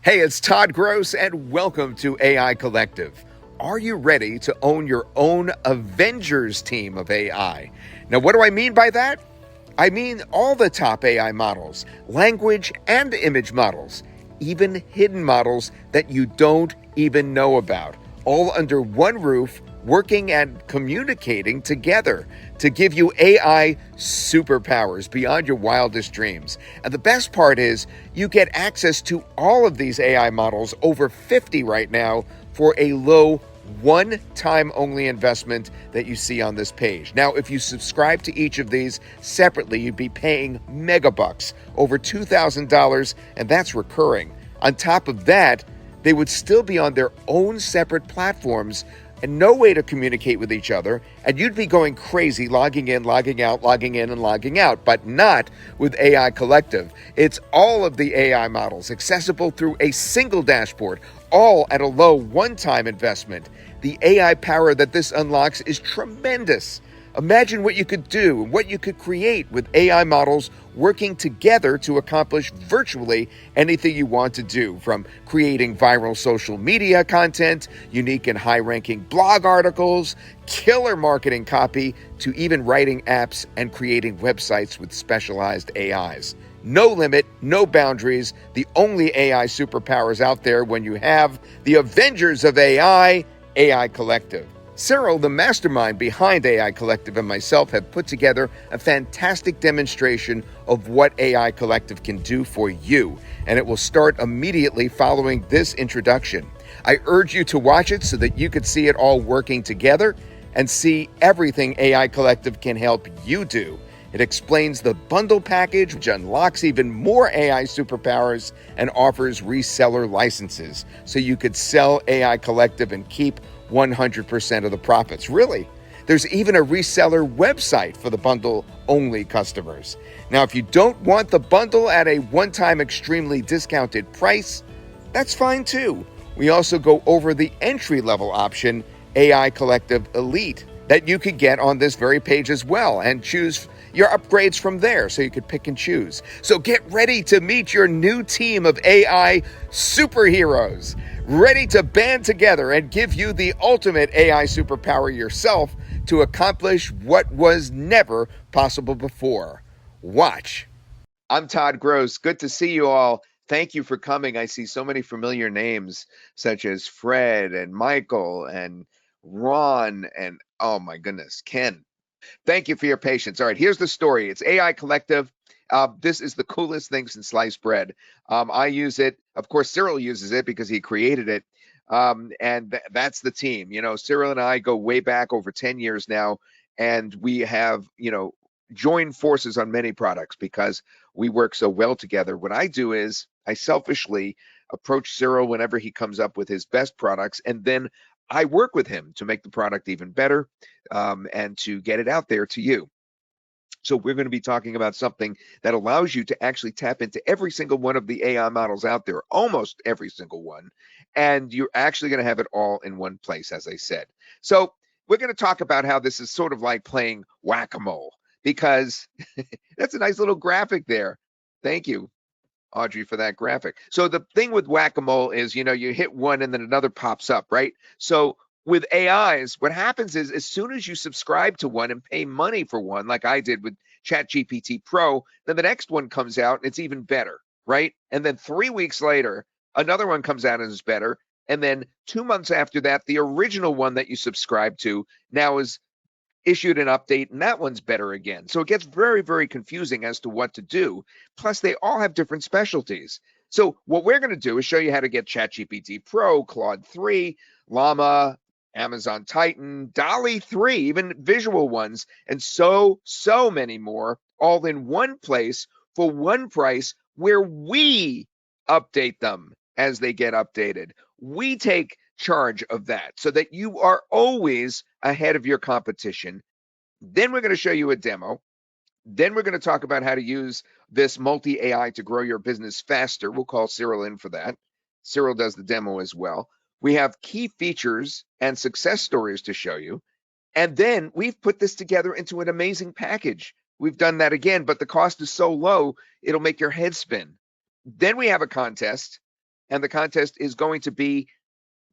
Hey, it's Todd Gross, and welcome to AI Collective. Are you ready to own your own Avengers team of AI? Now, what do I mean by that? I mean all the top AI models, language and image models, even hidden models that you don't even know about, all under one roof, working and communicating together to give you AI superpowers beyond your wildest dreams. And the best part is, you get access to all of these AI models, over 50 right now, for a low one-time only investment that you see on this page. Now, if you subscribe to each of these separately, you'd be paying megabucks, over $2,000, and that's recurring. On top of that, they would still be on their own separate platforms and no way to communicate with each other, and you'd be going crazy logging in, logging out, logging in, and logging out, but not with AI Collective. It's all of the AI models accessible through a single dashboard, all at a low one-time investment. The AI power that this unlocks is tremendous. Imagine what you could do and what you could create with AI models working together to accomplish virtually anything you want to do, from creating viral social media content, unique and high-ranking blog articles, killer marketing copy, to even writing apps and creating websites with specialized AIs. No limit, no boundaries, the only AI superpowers out there when you have the Avengers of AI, AI Collective. Cyril, the mastermind behind AI Collective, and myself have put together a fantastic demonstration of what AI Collective can do for you, and it will start immediately following this introduction. I urge you to watch it so that you could see it all working together and see everything AI Collective can help you do. It explains the bundle package, which unlocks even more AI superpowers and offers reseller licenses, so you could sell AI Collective and keep 100% of the profits. Really? There's even a reseller website for the bundle-only customers. Now, if you don't want the bundle at a one-time extremely discounted price, that's fine too. We also go over the entry-level option, AI Collective Elite, that you could get on this very page as well, and choose your upgrades from there, so you could pick and choose. So get ready to meet your new team of AI superheroes, ready to band together and give you the ultimate AI superpower yourself to accomplish what was never possible before. Watch. I'm Todd Gross. Good to see you all. Thank you for coming. I see so many familiar names, such as Fred and Michael and Ron and, oh my goodness, Ken. Thank you for your patience. All right, here's the story. It's AI Collective. This is the coolest thing since sliced bread. I use it. Of course, Cyril uses it because he created it. And that's the team. Cyril and I go way back, over 10 years now, and we have, joined forces on many products because we work so well together. What I do is I selfishly approach Cyril whenever he comes up with his best products, and then I work with him to make the product even better, and to get it out there to you. So we're going to be talking about something that allows you to actually tap into every single one of the AI models out there, almost every single one, and you're actually going to have it all in one place, as I said. So we're going to talk about how this is sort of like playing whack-a-mole, because that's a nice little graphic there. Thank you, Audrey, for that graphic. So the thing with whack-a-mole is, you hit one and then another pops up, right? So with AIs, what happens is, as soon as you subscribe to one and pay money for one, like I did with ChatGPT Pro, then the next one comes out and it's even better, right? And then 3 weeks later, another one comes out and is better. And then 2 months after that, the original one that you subscribe to now is issued an update, and that one's better again. So it gets very, very confusing as to what to do. Plus, they all have different specialties. So what we're going to do is show you how to get ChatGPT Pro, Claude 3, Llama, Amazon Titan, DALL-E 3, even visual ones, and so many more, all in one place for one price, where we update them as they get updated. We take charge of that so that you are always ahead of your competition. Then we're going to show you a demo. Then we're going to talk about how to use this multi-AI to grow your business faster. We'll call Cyril in for that. Cyril does the demo as well. We have key features and success stories to show you. And then we've put this together into an amazing package. We've done that again, but the cost is so low, it'll make your head spin. Then we have a contest. And the contest is going to be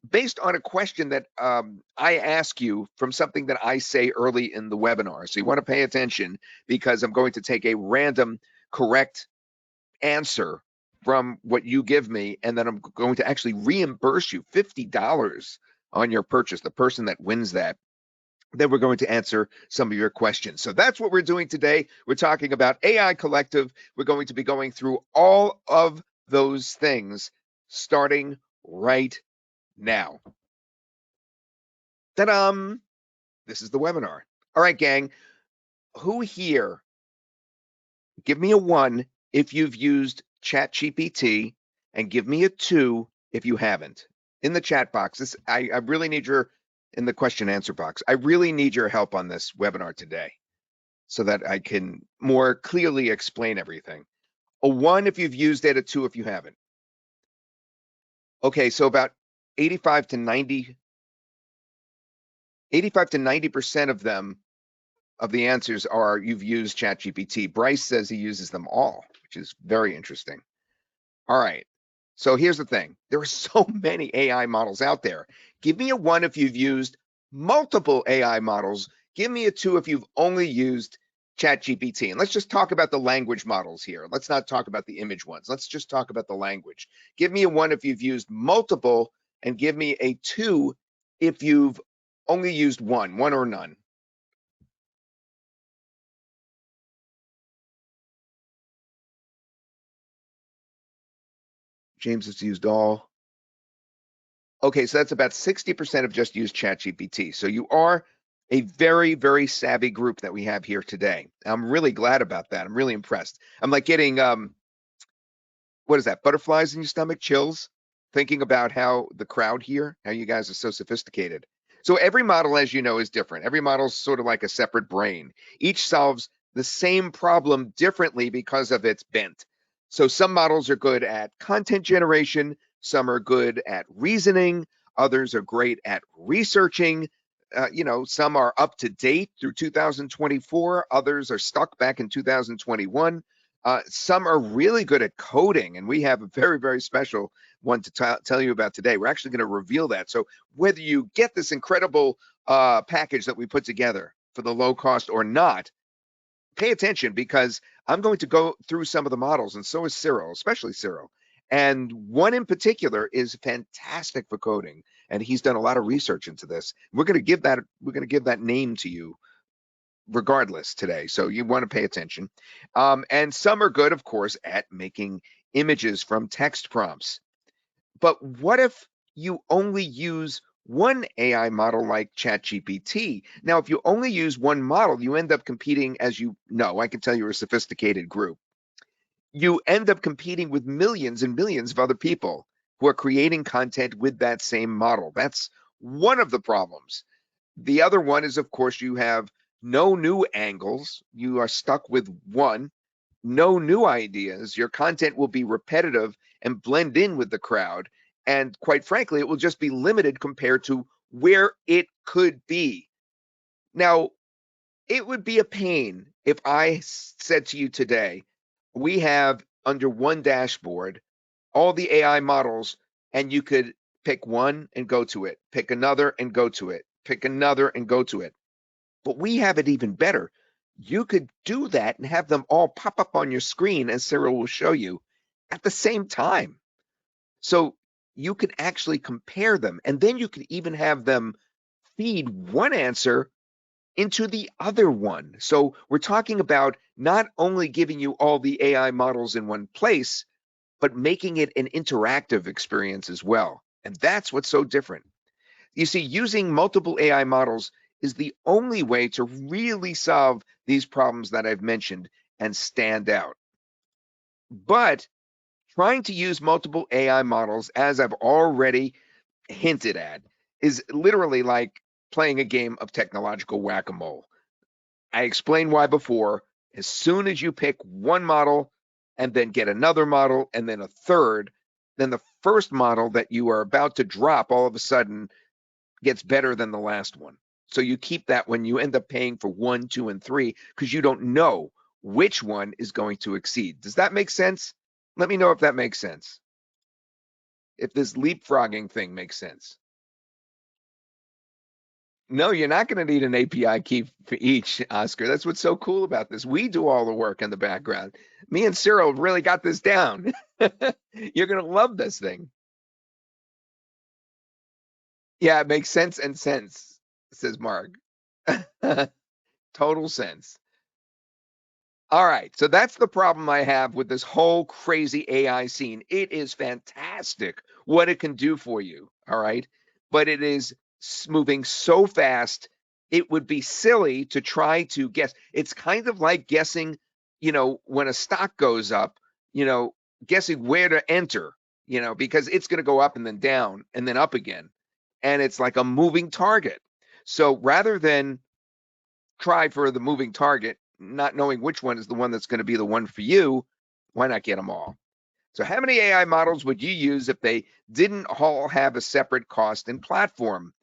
based on a question that I ask you from something that I say early in the webinar. So you want to pay attention because I'm going to take a random correct answer from what you give me, and then I'm going to actually reimburse you $50 on your purchase, the person that wins that. Then we're going to answer some of your questions. So that's what we're doing today. We're talking about AI Collective. We're going to be going through all of those things starting right now. Ta-da! This is the webinar. All right, gang. Who here, give me a 1 if you've used ChatGPT and give me a 2 if you haven't. In the chat box, I really need your, in the question answer box, I really need your help on this webinar today so that I can more clearly explain everything. A 1 if you've used it, a 2 if you haven't. Okay, so about 85 to 90% of them, of the answers are you've used ChatGPT. Bryce says he uses them all, which is very interesting. All right. So here's the thing. There are so many AI models out there. Give me a 1 if you've used multiple AI models. Give me a 2 if you've only used ChatGPT. And let's just talk about the language models here. Let's not talk about the image ones. Let's just talk about the language. Give me a 1 if you've used multiple, and give me a 2 if you've only used one or none. James has used all. Okay, so that's about 60% have just used ChatGPT. So you are a very, very savvy group that we have here today. I'm really glad about that. I'm really impressed. I'm like getting, what is that, butterflies in your stomach, chills, thinking about how the crowd here, how you guys are so sophisticated. So every model, as you know, is different. Every model is sort of like a separate brain. Each solves the same problem differently because of its bent. So some models are good at content generation, some are good at reasoning, others are great at researching. Some are up to date through 2024, others are stuck back in 2021. Some are really good at coding, and we have a very, very special one to tell you about today. We're actually going to reveal that. So whether you get this incredible package that we put together for the low cost or not, pay attention because I'm going to go through some of the models, and so is Cyril, especially Cyril. And one in particular is fantastic for coding, and he's done a lot of research into this. We're going to give that name to you regardless today, so you want to pay attention. And some are good, of course, at making images from text prompts. But what if you only use one AI model like ChatGPT? Now, if you only use one model, you end up competing, as you know, I can tell you're a sophisticated group. You end up competing with millions and millions of other people who are creating content with that same model. That's one of the problems. The other one is, of course, you have no new angles. You are stuck with one, no new ideas. Your content will be repetitive and blend in with the crowd. And quite frankly, it will just be limited compared to where it could be. Now, it would be a pain if I said to you today, we have under one dashboard all the AI models, and you could pick one and go to it, pick another and go to it, pick another and go to it. But we have it even better. You could do that and have them all pop up on your screen, as Cyril will show you, at the same time. So you could actually compare them, and then you could even have them feed one answer into the other one. So we're talking about not only giving you all the AI models in one place, but making it an interactive experience as well. And that's what's so different. You see, using multiple AI models is the only way to really solve these problems that I've mentioned and stand out. But trying to use multiple AI models, as I've already hinted at, is literally like playing a game of technological whack-a-mole. I explained why before. As soon as you pick one model and then get another model and then a third, then the first model that you are about to drop all of a sudden gets better than the last one. So you keep that when you end up paying for 1, 2, and 3 because you don't know which one is going to exceed. Does that make sense? Let me know if that makes sense. if this leapfrogging thing makes sense. No, you're not going to need an API key for each, Oscar. That's what's so cool about this. We do all the work in the background. Me and Cyril really got this down. You're going to love this thing. Yeah, it makes sense, says Mark. Total sense. All right, so that's the problem I have with this whole crazy AI scene. It is fantastic what it can do for you, all right? But it is moving so fast, it would be silly to try to guess. It's kind of like guessing, when a stock goes up, guessing where to enter, because it's going to go up and then down and then up again. And it's like a moving target. So rather than try for the moving target, not knowing which one is the one that's going to be the one for you, why not get them all? So, how many AI models would you use if they didn't all have a separate cost and platform?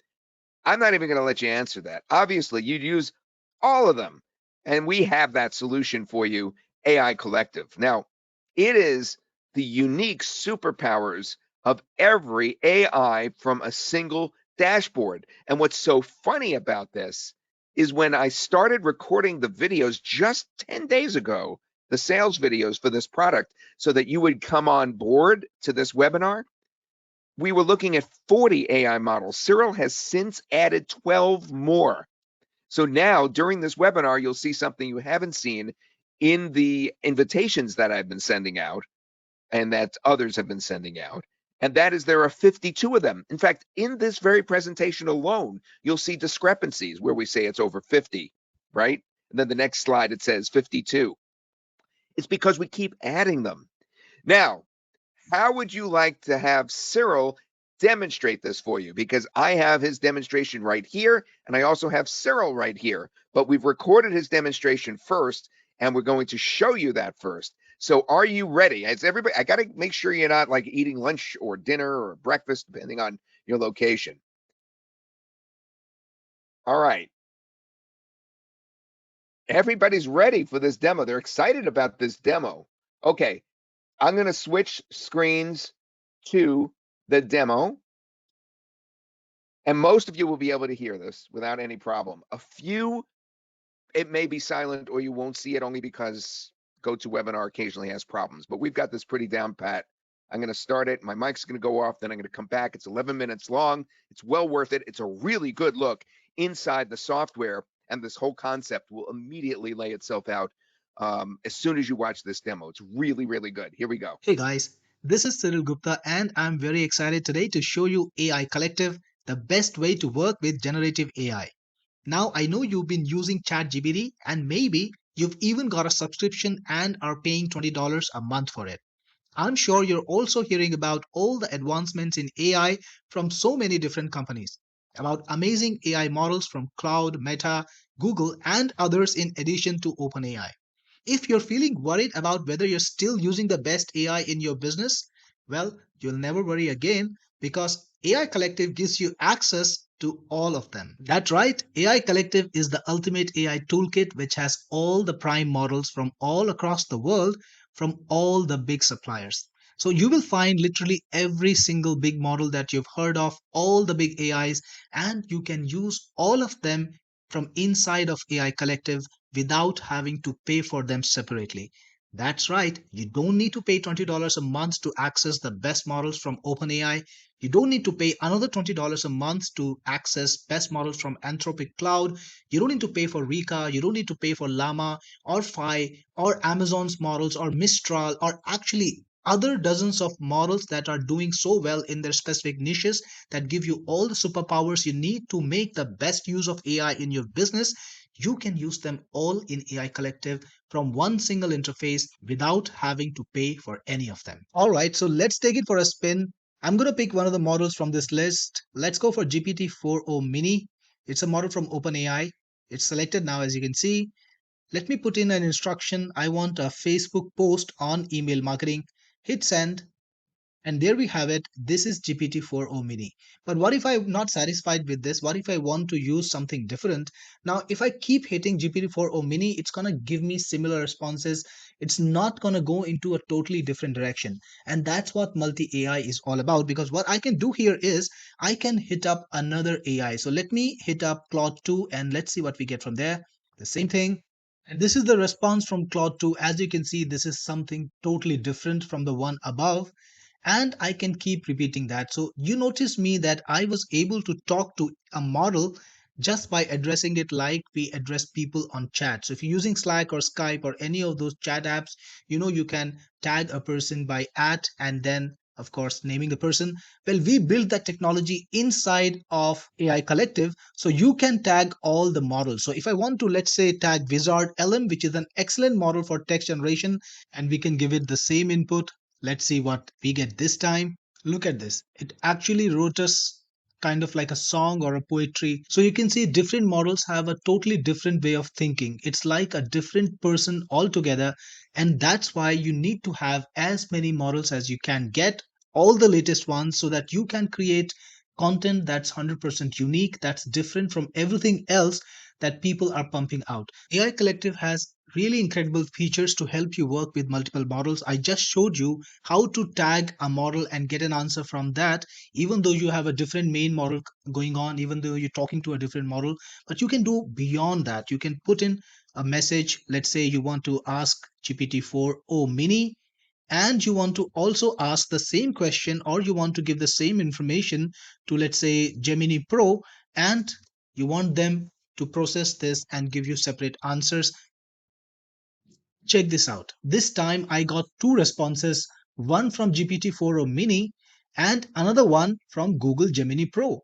I'm not even going to let you answer that. Obviously, you'd use all of them. And we have that solution for you, AI Collective. Now, it is the unique superpowers of every AI from a single dashboard. And what's so funny about this is when I started recording the videos just 10 days ago, the sales videos for this product, so that you would come on board to this webinar, we were looking at 40 AI models. Cyril has since added 12 more. So now during this webinar, you'll see something you haven't seen in the invitations that I've been sending out and that others have been sending out. And that is there are 52 of them. In fact, in this very presentation alone, you'll see discrepancies where we say it's over 50, right? And then the next slide, it says 52. It's because we keep adding them. Now, how would you like to have Cyril demonstrate this for you? Because I have his demonstration right here, and I also have Cyril right here. But we've recorded his demonstration first, and we're going to show you that first. So are you ready? As everybody, I got to make sure you're not like eating lunch or dinner or breakfast, depending on your location. All right. Everybody's ready for this demo. They're excited about this demo. Okay, I'm going to switch screens to the demo. And most of you will be able to hear this without any problem. A few, it may be silent or you won't see it only because GoToWebinar occasionally has problems. But we've got this pretty down pat. I'm going to start it. My mic's going to go off. Then I'm going to come back. It's 11 minutes long. It's well worth it. It's a really good look inside the software. And this whole concept will immediately lay itself out as soon as you watch this demo. It's really, really good. Here we go. Hey guys, this is Cyril Gupta and I'm very excited today to show you AI Collective, the best way to work with generative AI. Now I know you've been using ChatGPT and maybe you've even got a subscription and are paying $20 a month for it. I'm sure you're also hearing about all the advancements in AI from so many different companies, about amazing AI models from Cloud, Meta, Google, and others in addition to OpenAI. If you're feeling worried about whether you're still using the best AI in your business, well, you'll never worry again because AI Collective gives you access to all of them. That's right, AI Collective is the ultimate AI toolkit which has all the prime models from all across the world from all the big suppliers. So you will find literally every single big model that you've heard of, all the big AIs, and you can use all of them from inside of AI Collective without having to pay for them separately. That's right, you don't need to pay $20 a month to access the best models from OpenAI. You don't need to pay another $20 a month to access best models from Anthropic Cloud. You don't need to pay for Rika. You don't need to pay for Llama or Phi or Amazon's models or Mistral or actually other dozens of models that are doing so well in their specific niches that give you all the superpowers you need to make the best use of AI in your business. You can use them all in AI Collective from one single interface without having to pay for any of them. All right, so let's take it for a spin. I'm going to pick one of the models from this list. Let's go for GPT-4o Mini. It's a model from OpenAI. It's selected now, as you can see. Let me put in an instruction. I want a Facebook post on email marketing. Hit send. And there we have it. This is GPT-4o Mini. But what if I'm not satisfied with this? What if I want to use something different? Now, if I keep hitting GPT-4o Mini, it's going to give me similar responses. It's not going to go into a totally different direction. And that's what multi AI is all about, because what I can do here is I can hit up another AI. So let me hit up Claude 2 and let's see what we get from there. The same thing. And this is the response from Claude 2. As you can see, this is something totally different from the one above. And I can keep repeating that. So you notice me that I was able to talk to a model just by addressing it like we address people on chat. So if you're using Slack or Skype or any of those chat apps, you can tag a person by at and then of course naming the person. Well, we built that technology inside of AI Collective, so you can tag all the models. So if I want to, let's say, tag Wizard LM, which is an excellent model for text generation, and we can give it the same input. Let's see what we get this time. Look at this. It actually wrote us kind of like a song or a poetry. So you can see different models have a totally different way of thinking. It's like a different person altogether. And that's why you need to have as many models as you can get, all the latest ones, so that you can create content that's 100% unique, that's different from everything else that people are pumping out. AI Collective has really incredible features to help you work with multiple models. I just showed you how to tag a model and get an answer from that, even though you have a different main model going on, even though you're talking to a different model. But you can do beyond that. You can put in a message. Let's say you want to ask GPT-4, oh, mini, and you want to also ask the same question, or you want to give the same information to, let's say, Gemini Pro, and you want them to process this and give you separate answers. Check this out. This time I got two responses, one from GPT-4o Mini and another one from Google Gemini Pro.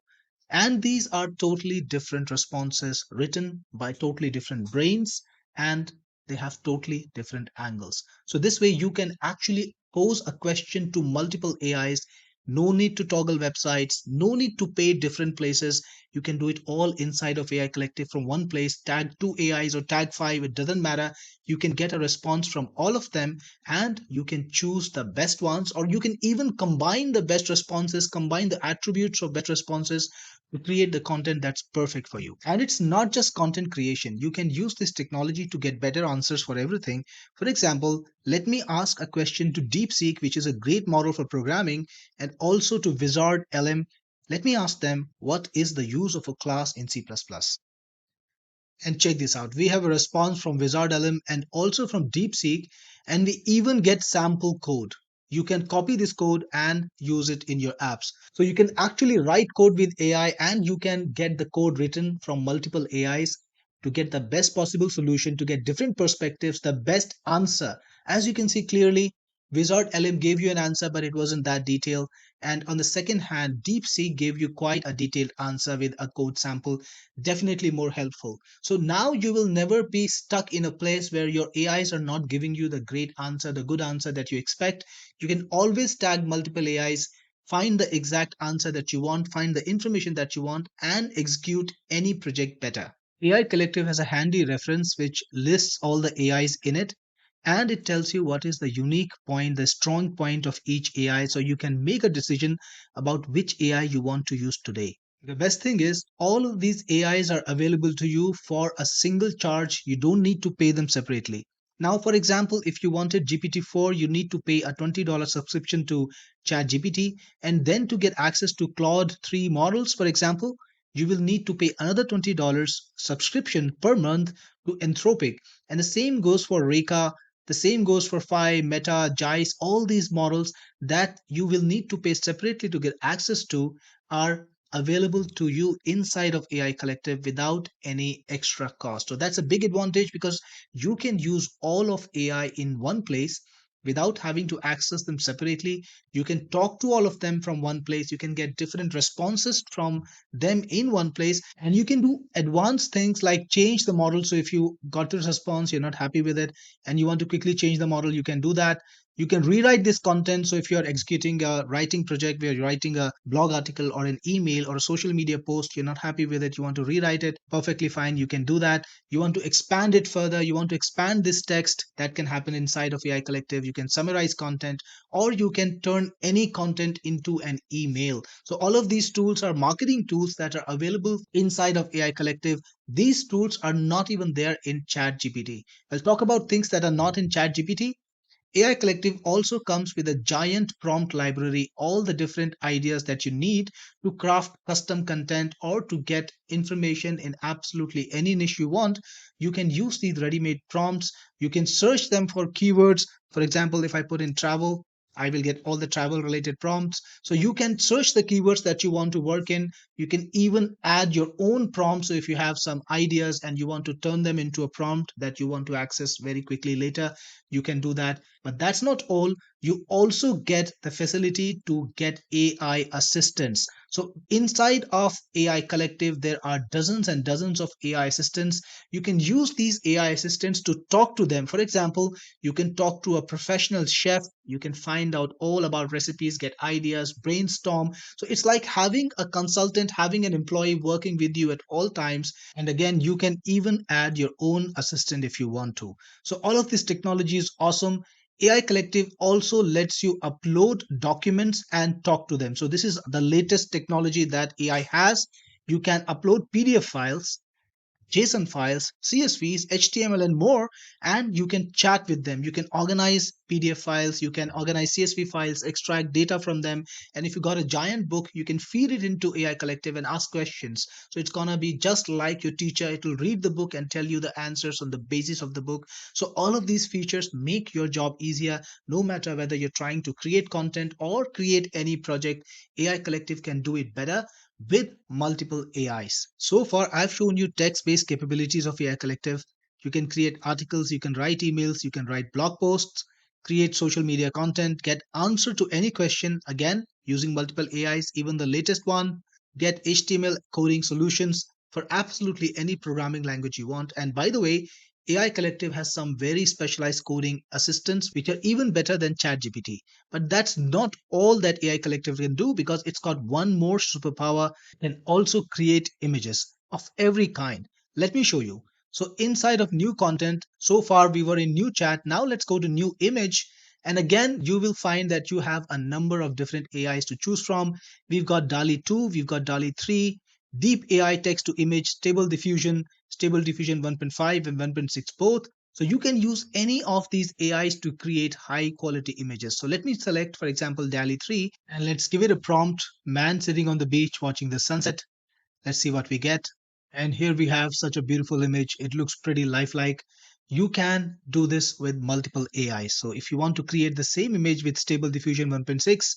And these are totally different responses written by totally different brains, and they have totally different angles. So this way you can actually pose a question to multiple AIs. No need to toggle websites, no need to pay different places. You can do it all inside of AI Collective from one place. Tag two AIs or tag five, it doesn't matter. You can get a response from all of them, and you can choose the best ones, or you can even combine the best responses, combine the attributes of best responses to create the content that's perfect for you. And it's not just content creation. You can use this technology to get better answers for everything. For example, let me ask a question to DeepSeek, which is a great model for programming, and also to Wizard LM. Let me ask them, what is the use of a class in C++? And check this out. We have a response from Wizard LM and also from DeepSeek, and we even get sample code. You can copy this code and use it in your apps. So you can actually write code with AI, and you can get the code written from multiple AIs to get the best possible solution, to get different perspectives, the best answer. As you can see clearly, Wizard LM gave you an answer, but it wasn't that detailed. And on the second hand, DeepSeek gave you quite a detailed answer with a code sample, definitely more helpful. So now you will never be stuck in a place where your AIs are not giving you the great answer, the good answer that you expect. You can always tag multiple AIs, find the exact answer that you want, find the information that you want, and execute any project better. AI Collective has a handy reference which lists all the AIs in it, and it tells you what is the unique point, the strong point of each AI, so you can make a decision about which AI you want to use today. The best thing is all of these AIs are available to you for a single charge. You don't need to pay them separately. Now, for example, if you wanted GPT-4, you need to pay a $20 subscription to ChatGPT, and then to get access to Claude 3 models, for example, you will need to pay another $20 subscription per month to Anthropic. And the same goes for Reka, the same goes for Phi, Meta, JICE. All these models that you will need to pay separately to get access to are available to you inside of AI Collective without any extra cost. So that's a big advantage, because you can use all of AI in one place without having to access them separately. You can talk to all of them from one place. You can get different responses from them in one place, and you can do advanced things like change the model. So if you got the response, you're not happy with it, and you want to quickly change the model, you can do that. You can rewrite this content. So if you're executing a writing project where you're writing a blog article or an email or a social media post, you're not happy with it, you want to rewrite it, perfectly fine, you can do that. You want to expand it further, you want to expand this text, that can happen inside of AI Collective. You can summarize content, or you can turn any content into an email. So all of these tools are marketing tools that are available inside of AI Collective. These tools are not even there in ChatGPT. I'll talk about things that are not in ChatGPT. AI Collective also comes with a giant prompt library, all the different ideas that you need to craft custom content or to get information in absolutely any niche you want. You can use these ready made prompts. You can search them for keywords. For example, if I put in travel, I will get all the travel related prompts. So you can search the keywords that you want to work in. You can even add your own prompts. So if you have some ideas and you want to turn them into a prompt that you want to access very quickly later, you can do that. But that's not all. You also get the facility to get AI assistants. So inside of AI Collective, there are dozens and dozens of AI assistants. You can use these AI assistants to talk to them. For example, you can talk to a professional chef. You can find out all about recipes, get ideas, brainstorm. So it's like having a consultant, having an employee working with you at all times. And again, you can even add your own assistant if you want to. So all of this technology is awesome. AI Collective also lets you upload documents and talk to them. So this is the latest technology that AI has. You can upload PDF files, JSON files, CSVs, HTML, and more, and you can chat with them. You can organize PDF files, you can organize CSV files, extract data from them. And if you got a giant book, you can feed it into AI Collective and ask questions. So it's gonna be just like your teacher. It will read the book and tell you the answers on the basis of the book. So all of these features make your job easier, no matter whether you're trying to create content or create any project. AI Collective can do it better with multiple AIs. So far, I've shown you text-based capabilities of AI Collective. You can create articles, you can write emails, you can write blog posts, create social media content, get answer to any question, again, using multiple AIs, even the latest one, get HTML coding solutions for absolutely any programming language you want. And by the way, AI Collective has some very specialized coding assistants which are even better than ChatGPT. But that's not all that AI Collective can do, because it's got one more superpower. It can also create images of every kind. Let me show you. So inside of new content, so far we were in new chat. Now let's go to new image. And again, you will find that you have a number of different AIs to choose from. We've got DALI 2, we've got DALI 3, Deep AI text to image, Stable Diffusion 1.5 and 1.6 both. So you can use any of these AIs to create high quality images. So let me select, for example, DALI 3, and let's give it a prompt: man sitting on the beach watching the sunset. Let's see what we get. And here we have such a beautiful image. It looks pretty lifelike. You can do this with multiple AIs. So if you want to create the same image with Stable Diffusion 1.6,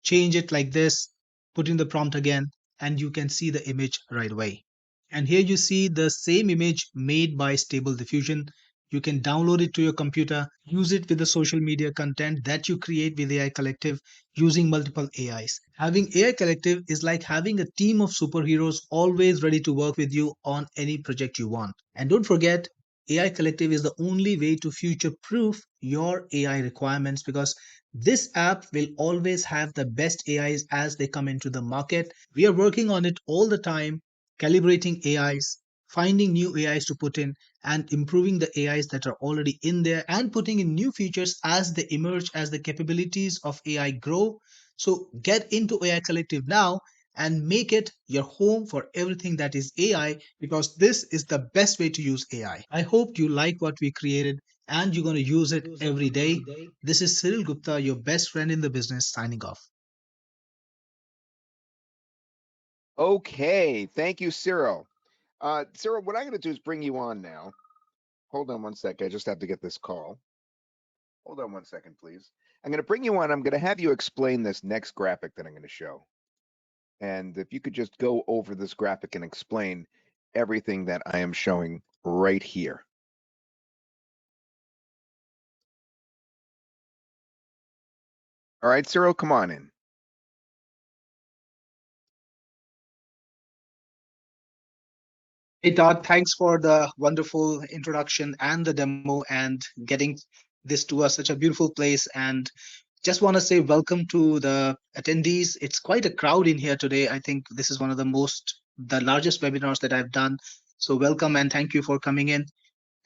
change it like this, put in the prompt again, and you can see the image right away. And here you see the same image made by Stable Diffusion. You can download it to your computer, use it with the social media content that you create with AI Collective using multiple AIs. Having AI Collective is like having a team of superheroes always ready to work with you on any project you want. And don't forget, AI Collective is the only way to future proof your AI requirements, because this app will always have the best AIs as they come into the market. We are working on it all the time, calibrating AIs, finding new AIs to put in, and improving the AIs that are already in there, and putting in new features as they emerge, as the capabilities of AI grow. So get into AI Collective now and make it your home for everything that is AI, because this is the best way to use AI. I hope you like what we created and you're going to use it every day. This is Cyril Gupta, your best friend in the business, signing off. Okay, thank you, Cyril. Cyril, what I'm going to do is bring you on now. Hold on one sec. I just have to get this call. Hold on one second, please. I'm going to bring you on. I'm going to have you explain this next graphic that I'm going to show. And if you could just go over this graphic and explain everything that I am showing right here. All right, Cyril, come on in. Hey Todd, thanks for the wonderful introduction and the demo and getting this to us, such a beautiful place. And just want to say welcome to the attendees. It's quite a crowd in here today. I think this is one of the largest webinars that I've done. So welcome and thank you for coming in.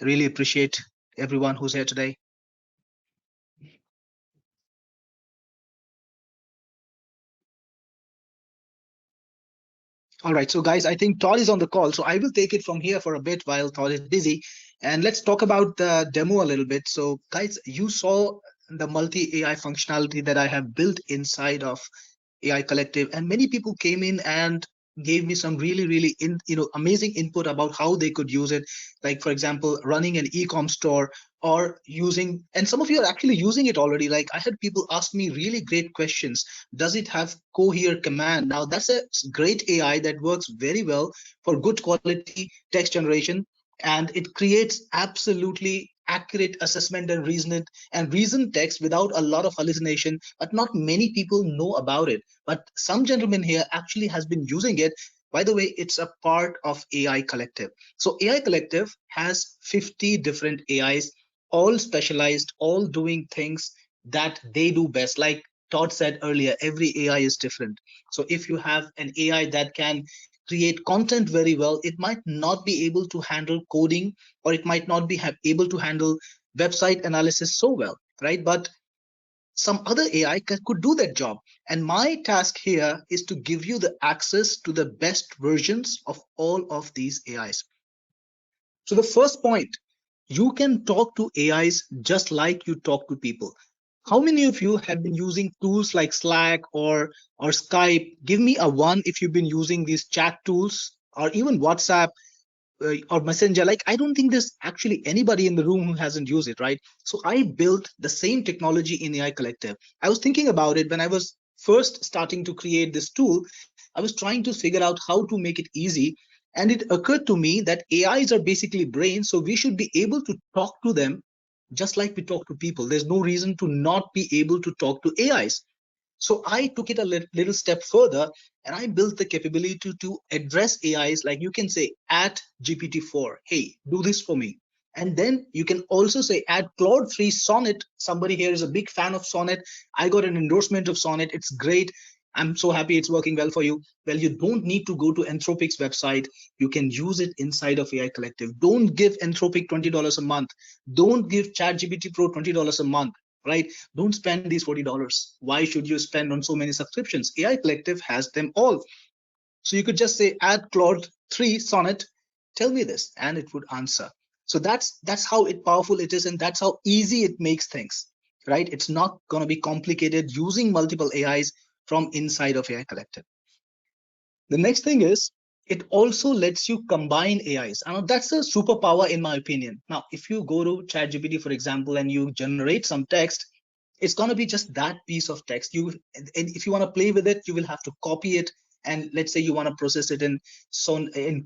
Really appreciate everyone who's here today. All right, so guys, I think Todd is on the call, so I will take it from here for a bit while Todd is busy, and let's talk about the demo a little bit. So, guys, you saw the multi AI functionality that I have built inside of AI Collective, and many people came in and gave me some really amazing input about how they could use it. Like for example, running an e-com store or using, and some of you are actually using it already. Like I had people ask me really great questions. Does it have cohere command? Now that's a great AI that works very well for good quality text generation, and it creates absolutely accurate assessment and reasoned text without a lot of hallucination, but not many people know about it. But some gentleman here actually has been using it. By the way, it's a part of AI Collective. So AI Collective has 50 different AIs, all specialized, all doing things that they do best. Like Todd said earlier, every AI is different. So if you have an AI that can create content very well, it might not be able to handle coding, or it might not be able to handle website analysis so well, right? But some other AI could do that job. And my task here is to give you the access to the best versions of all of these AIs. So the first point, you can talk to AIs just like you talk to people. How many of you have been using tools like Slack or Skype? Give me a one if you've been using these chat tools or even WhatsApp or Messenger. Like, I don't think there's actually anybody in the room who hasn't used it, right? So I built the same technology in AI Collective. I was thinking about it when I was first starting to create this tool. I was trying to figure out how to make it easy. And it occurred to me that AIs are basically brains, so we should be able to talk to them just like we talk to people. There's no reason to not be able to talk to AIs. So I took it a little step further, and I built the capability to address AIs. Like you can say at GPT-4, hey, do this for me. And then you can also say add Claude 3 Sonnet. Somebody here is a big fan of Sonnet. I got an endorsement of Sonnet. It's great. I'm so happy it's working well for you. Well, you don't need to go to Anthropic's website. You can use it inside of AI Collective. Don't give Anthropic $20 a month. Don't give ChatGPT Pro $20 a month, right? Don't spend these $40. Why should you spend on so many subscriptions? AI Collective has them all. So you could just say add Claude 3 Sonnet, tell me this, and it would answer. So that's how powerful it is, and that's how easy it makes things, right? It's not going to be complicated using multiple AIs from inside of AI Collective. The next thing is it also lets you combine AIs. Now that's a superpower in my opinion. Now, if you go to ChatGPT, for example, and you generate some text, it's going to be just that piece of text. And if you want to play with it, you will have to copy it. And let's say you want to process it in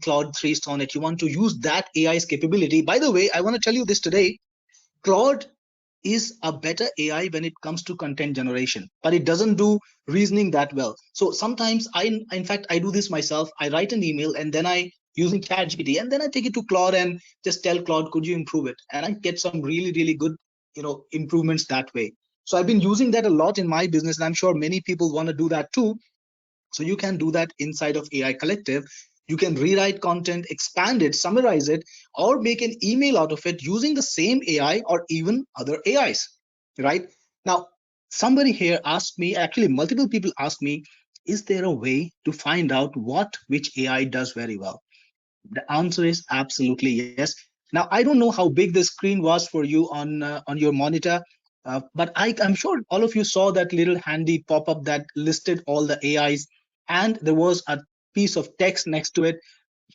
Claude 3 Sonnet. You want to use that AI's capability. By the way, I want to tell you this today. Claude is a better AI when it comes to content generation, but it doesn't do reasoning that well. So sometimes in fact, I do this myself. I write an email and then I using ChatGPT, and then I take it to Claude and just tell Claude, could you improve it? And I get some really good, improvements that way. So I've been using that a lot in my business, and I'm sure many people want to do that too. So you can do that inside of AI Collective. You can rewrite content, expand it, summarize it, or make an email out of it using the same AI or even other AIs, right? Now, somebody here asked me, actually multiple people asked me, is there a way to find out which AI does very well? The answer is absolutely yes. Now, I don't know how big the screen was for you on your monitor, but I'm sure all of you saw that little handy pop-up that listed all the AIs, and there was a piece of text next to it.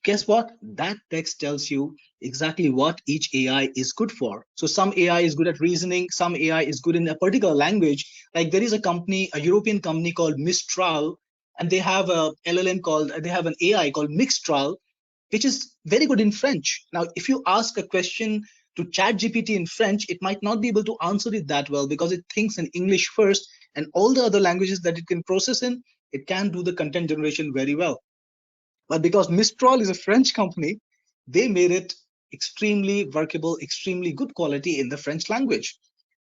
Guess what? That text tells you exactly what each AI is good for. So some AI is good at reasoning, some AI is good in a particular language. Like there is a European company called Mistral, and they have an AI called Mixtral, which is very good in French. Now, if you ask a question to ChatGPT in French, it might not be able to answer it that well because it thinks in English first, and all the other languages that it can process in, it can do the content generation very well. But because Mistral is a French company, they made it extremely workable, extremely good quality in the French language.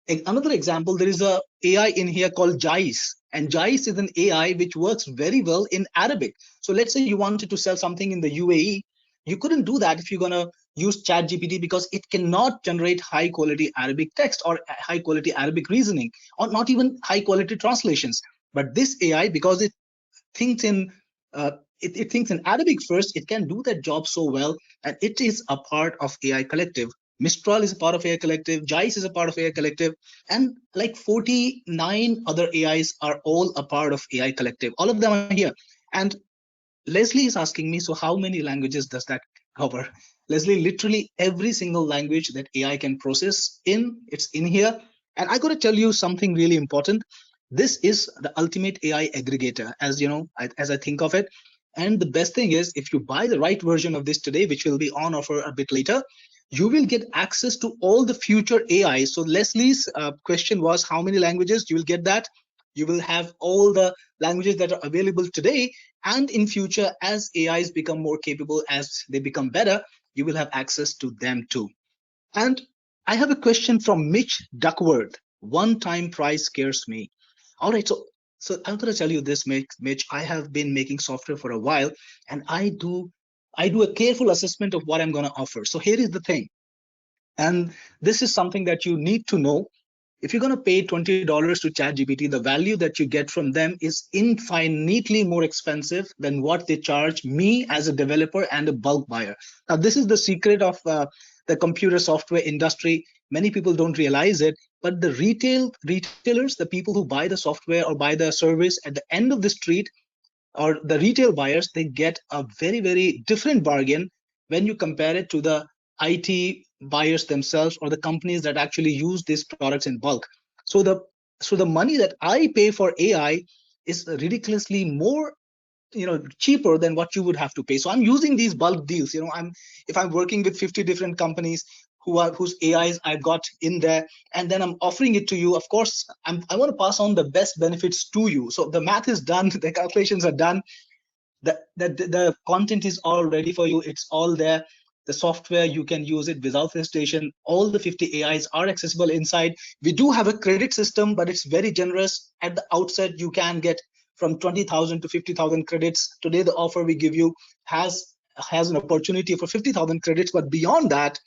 Another example, there is a AI in here called Jais, and Jais is an AI which works very well in Arabic. So let's say you wanted to sell something in the UAE, you couldn't do that if you're going to use ChatGPT because it cannot generate high quality Arabic text or high quality Arabic reasoning or not even high quality translations. But this AI, because thinks in uh, it thinks in Arabic first, it can do that job so well, and it is a part of AI Collective. Mistral is a part of AI Collective, Jais is a part of AI Collective, and like 49 other AIs are all a part of AI Collective. All of them are here. And Leslie is asking me, so how many languages does that cover? Leslie, literally every single language that AI can process it's in here. And I got to tell you something really important. This is the ultimate AI aggregator, as you know, as I think of it. And the best thing is, if you buy the right version of this today, which will be on offer a bit later, you will get access to all the future AI. So Leslie's question was, how many languages? You will get that. You will have all the languages that are available today, and in future, as AIs become more capable, as they become better, you will have access to them too. And I have a question from Mitch Duckworth. One time price scares me. All right, so I'm going to tell you this, Mitch. I have been making software for a while, and I do a careful assessment of what I'm going to offer. So here is the thing, and this is something that you need to know. If you're going to pay $20 to ChatGPT, the value that you get from them is infinitely more expensive than what they charge me as a developer and a bulk buyer. Now, this is the secret of the computer software industry. Many people don't realize it, but the retailers, the people who buy the software or buy the service at the end of the street, or the retail buyers, they get a very, very different bargain when you compare it to the IT buyers themselves or the companies that actually use these products in bulk. So the money that I pay for AI is ridiculously more, cheaper than what you would have to pay. So I'm using these bulk deals. If I'm working with 50 different companies whose AIs I've got in there, and then I'm offering it to you, of course I want to pass on the best benefits to you. So the math is done, the calculations are done, the content is all ready for you, it's all there. The software, you can use it without hesitation. All the 50 AIs are accessible inside. We do have a credit system, but it's very generous. At the outset, you can get from 20,000 to 50,000 credits. Today the offer we give you has an opportunity for 50,000 credits, but beyond that,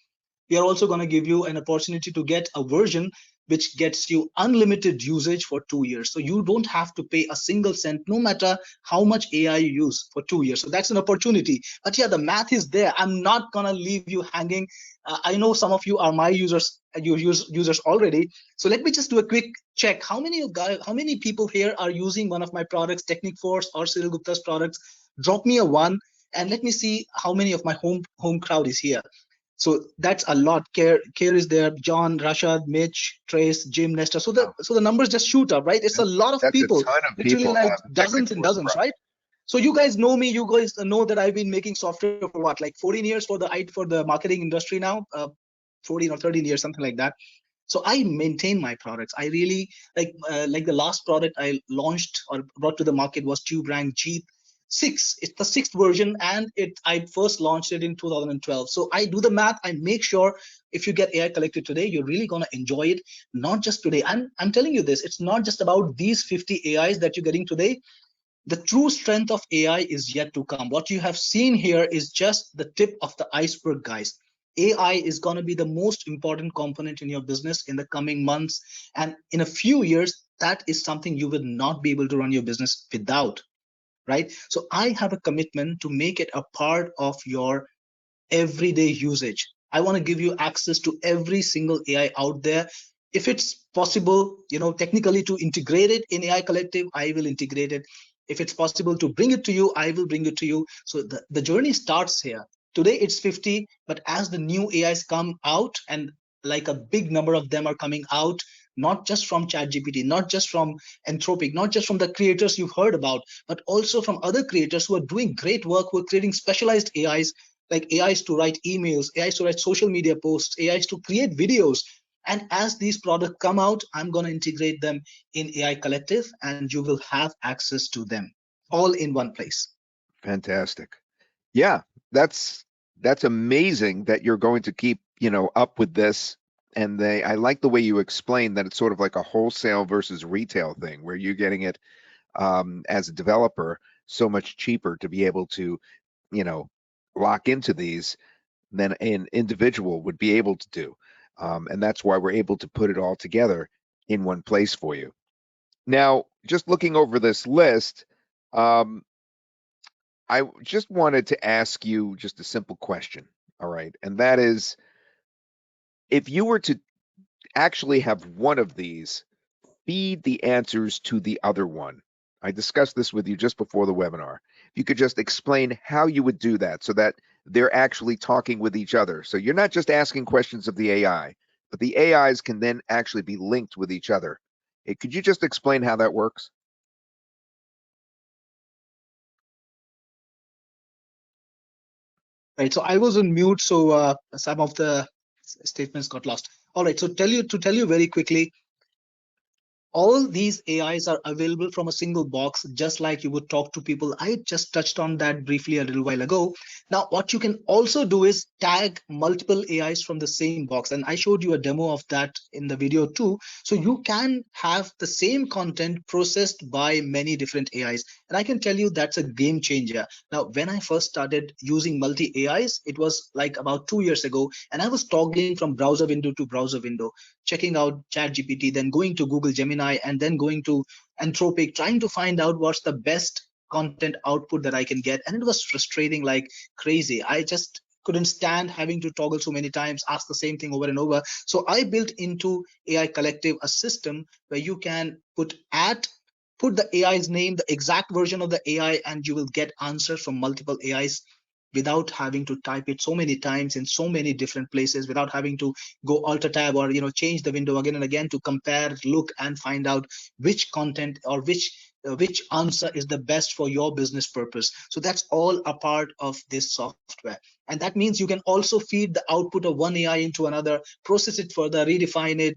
we are also going to give you an opportunity to get a version which gets you unlimited usage for 2 years. So you don't have to pay a single cent, no matter how much AI you use for 2 years. So that's an opportunity. But yeah, the math is there. I'm not going to leave you hanging. I know some of you are my users, users already. So let me just do a quick check. How many people here are using one of my products, Technic Force or Cyril Gupta's products? Drop me a one, and let me see how many of my home crowd is here. So that's a lot. Care is there. John, Rashad, Mitch, Trace, Jim, Nestor. So the Wow. so the numbers just shoot up, right? It's a lot of That's a people, ton of literally people like have dozens and Techniforce dozens, right? products. So you guys know me. You guys know that I've been making software for what, like 14 years for the marketing industry now, 14 or 13 years, something like that. So I maintain my products. I really like the last product I launched or brought to the market was TubeRank G6. It's the sixth version, and it I first launched it in 2012. So I do the math. I make sure if you get AI Collected today, you're really gonna enjoy it. Not just today. I'm telling you this. It's not just about these 50 AIs that you're getting today. The true strength of AI is yet to come. What you have seen here is just the tip of the iceberg, guys. AI is going to be the most important component in your business in the coming months. And in a few years, that is something you will not be able to run your business without, right? So I have a commitment to make it a part of your everyday usage. I want to give you access to every single AI out there. If it's possible, technically to integrate it in AI Collective, I will integrate it. If it's possible to bring it to you, I will bring it to you. So the journey starts here. Today it's 50, but as the new AIs come out, and like a big number of them are coming out, not just from ChatGPT, not just from Anthropic, not just from the creators you've heard about, but also from other creators who are doing great work, who are creating specialized AIs, like AIs to write emails, AIs to write social media posts, AIs to create videos. And as these products come out, I'm going to integrate them in AI Collective, and you will have access to them all in one place. Fantastic. Yeah, that's amazing that you're going to keep, up with this And I like the way you explained that it's sort of like a wholesale versus retail thing, where you're getting it as a developer so much cheaper to be able to, you know, lock into these than an individual would be able to do. And that's why we're able to put it all together in one place for you. Now, just looking over this list, um, I just wanted to ask you just a simple question. All right. And that is, if you were to actually have one of these feed the answers to the other one. I discussed this with you just before the webinar. If you could just explain how you would do that so that they're actually talking with each other. So you're not just asking questions of the AI, but the AIs can then actually be linked with each other. Could you just explain how that works? Right. So I was on mute, so some of the statements got lost. All right. So tell you very quickly, all these AIs are available from a single box, just like you would talk to people. I just touched on that briefly a little while ago. Now, what you can also do is tag multiple AIs from the same box. And I showed you a demo of that in the video too. So you can have the same content processed by many different AIs. And I can tell you that's a game changer. Now, when I first started using multi AIs, it was like about 2 years ago, and I was toggling from browser window to browser window, checking out ChatGPT, then going to Google Gemini, and then going to Anthropic, trying to find out what's the best content output that I can get. And it was frustrating like crazy. I just couldn't stand having to toggle so many times, ask the same thing over and over. So I built into AI Collective a system where you can put the AI's name, the exact version of the AI, and you will get answers from multiple AIs without having to type it so many times in so many different places, without having to go alt tab or change the window again and again to compare, look, and find out which content or which answer is the best for your business purpose. So that's all a part of this software. And that means you can also feed the output of one AI into another, process it further, redefine it,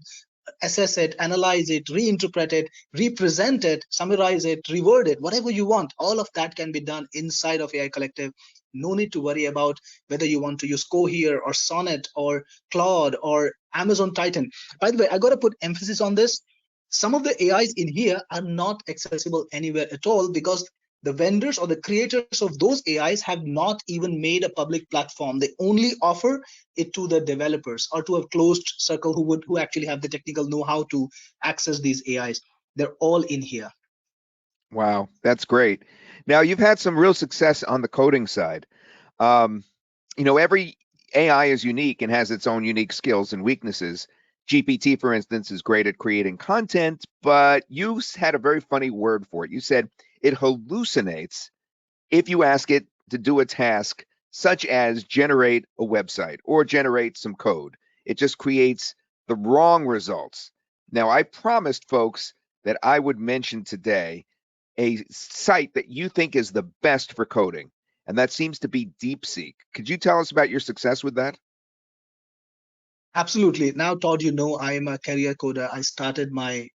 assess it, analyze it, reinterpret it, represent it, summarize it, reword it, whatever you want. All of that can be done inside of AI Collective. No need to worry about whether you want to use Cohere or Sonnet or Claude or Amazon Titan. By the way, I got to put emphasis on this. Some of the AIs in here are not accessible anywhere at all because the vendors or the creators of those AIs have not even made a public platform. They only offer it to the developers or to a closed circle who actually have the technical know-how to access these AIs. They're all in here. Wow, that's great. Now, you've had some real success on the coding side. Um, every AI is unique and has its own unique skills and weaknesses. GPT, for instance, is great at creating content, but you had a very funny word for it. You said it hallucinates if you ask it to do a task such as generate a website or generate some code. It just creates the wrong results. Now, I promised folks that I would mention today a site that you think is the best for coding, and that seems to be DeepSeek. Could you tell us about your success with that? Absolutely. Now, Todd, I am a career coder. I started my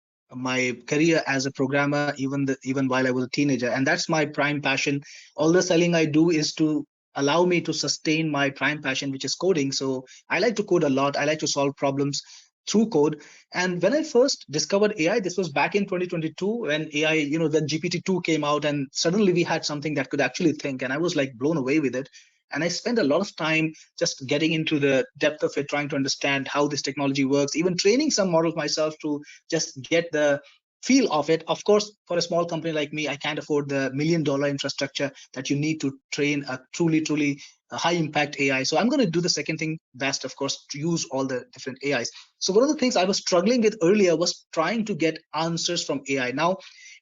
career as a programmer even while I was a teenager, and that's my prime passion. All the selling I do is to allow me to sustain my prime passion, which is coding. So I like to code a lot. I like to solve problems through code. And when I first discovered AI, this was back in 2022 when AI, when GPT-2 came out, and suddenly we had something that could actually think, and I was like blown away with it. And I spent a lot of time just getting into the depth of it, trying to understand how this technology works, even training some models myself to just get the feel of it. Of course, for a small company like me, I can't afford the $1 million infrastructure that you need to train a truly high impact AI. So I'm going to do the second thing best, of course, to use all the different AIs. So one of the things I was struggling with earlier was trying to get answers from AI. Now,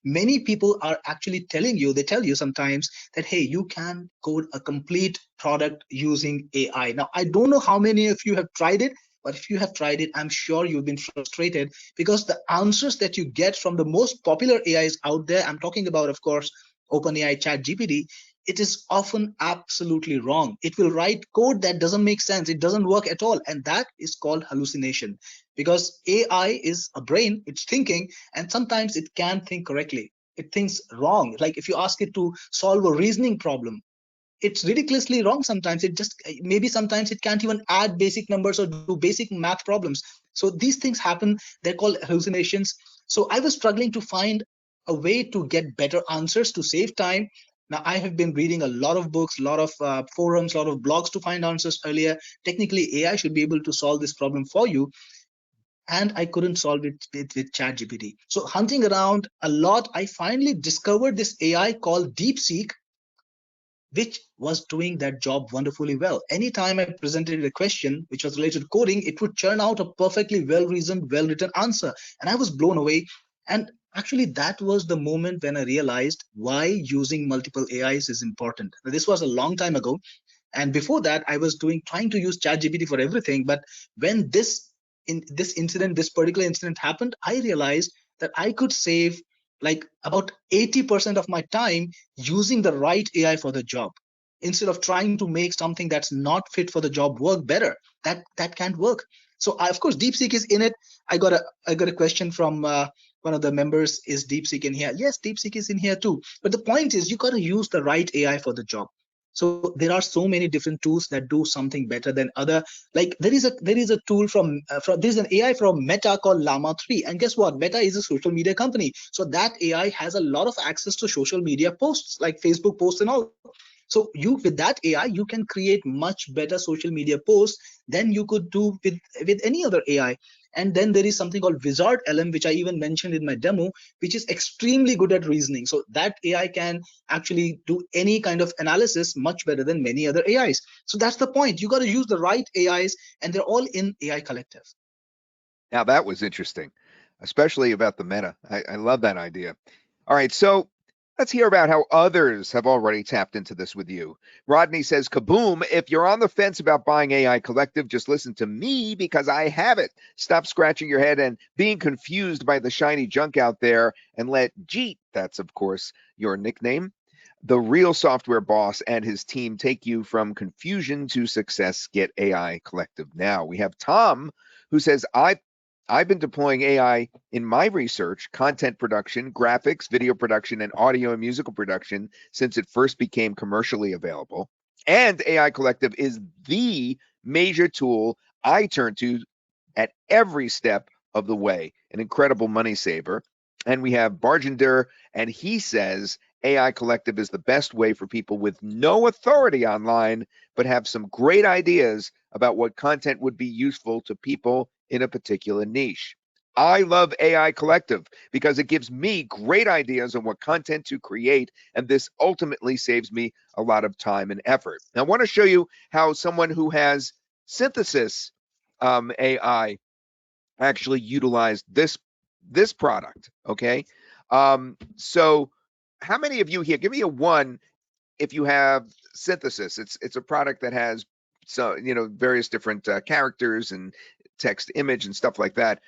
many people are actually they tell you sometimes that, hey, you can code a complete product using AI. Now, I don't know how many of you have tried it, but if you have tried it, I'm sure you've been frustrated because the answers that you get from the most popular AIs out there, I'm talking about, of course, OpenAI, ChatGPT, it is often absolutely wrong. It will write code that doesn't make sense. It doesn't work at all. And that is called hallucination because AI is a brain, it's thinking, and sometimes it can't think correctly. It thinks wrong. Like if you ask it to solve a reasoning problem, it's ridiculously wrong sometimes. It just maybe sometimes it can't even add basic numbers or do basic math problems. So these things happen. They're called hallucinations. So I was struggling to find a way to get better answers to save time. Now I have been reading a lot of books, a lot of forums, a lot of blogs to find answers earlier. Technically AI should be able to solve this problem for you, and I couldn't solve it with ChatGPT. So hunting around a lot, I finally discovered this AI called DeepSeek, which was doing that job wonderfully well. Anytime I presented a question which was related to coding, it would churn out a perfectly well reasoned, well written answer. And I was blown away. And actually, that was the moment when I realized why using multiple AIs is important. Now, this was a long time ago. And before that, I was trying to use ChatGPT for everything. But when this particular incident happened, I realized that I could save like about 80% of my time using the right AI for the job, instead of trying to make something that's not fit for the job work better. That can't work. So of course DeepSeek is in it. I got a question from one of the members: is DeepSeek in here? Yes, DeepSeek is in here too. But the point is, you got to use the right AI for the job. So there are so many different tools that do something better than other. Like there is a tool from there's an AI from Meta called Llama 3, and guess what? Meta is a social media company, so that AI has a lot of access to social media posts like Facebook posts and all. So you, with that AI, you can create much better social media posts than you could do with any other AI. And then there is something called Wizard LM, which I even mentioned in my demo, which is extremely good at reasoning. So that AI can actually do any kind of analysis much better than many other AIs. So that's the point. You got to use the right AIs, and they're all in AI Collective. Now that was interesting, especially about the meta. I love that idea. All right, so let's hear about how others have already tapped into this with you. Rodney says, kaboom, if you're on the fence about buying AI Collective, just listen to me because I have it. Stop scratching your head and being confused by the shiny junk out there and let Jeet, that's of course your nickname, the real software boss and his team take you from confusion to success. Get AI Collective now. We have Tom who says, I've been deploying AI in my research, content production, graphics, video production, and audio and musical production since it first became commercially available. And AI Collective is the major tool I turn to at every step of the way. An incredible money saver. And we have Bargender, and he says AI Collective is the best way for people with no authority online, but have some great ideas about what content would be useful to people in a particular niche. I love AI Collective because it gives me great ideas on what content to create, and this ultimately saves me a lot of time and effort. Now, I want to show you how someone who has synthesis AI actually utilized this product. Okay, so how many of you here? Give me a one if you have synthesis. It's a product that has various different characters and text, image, and stuff like that.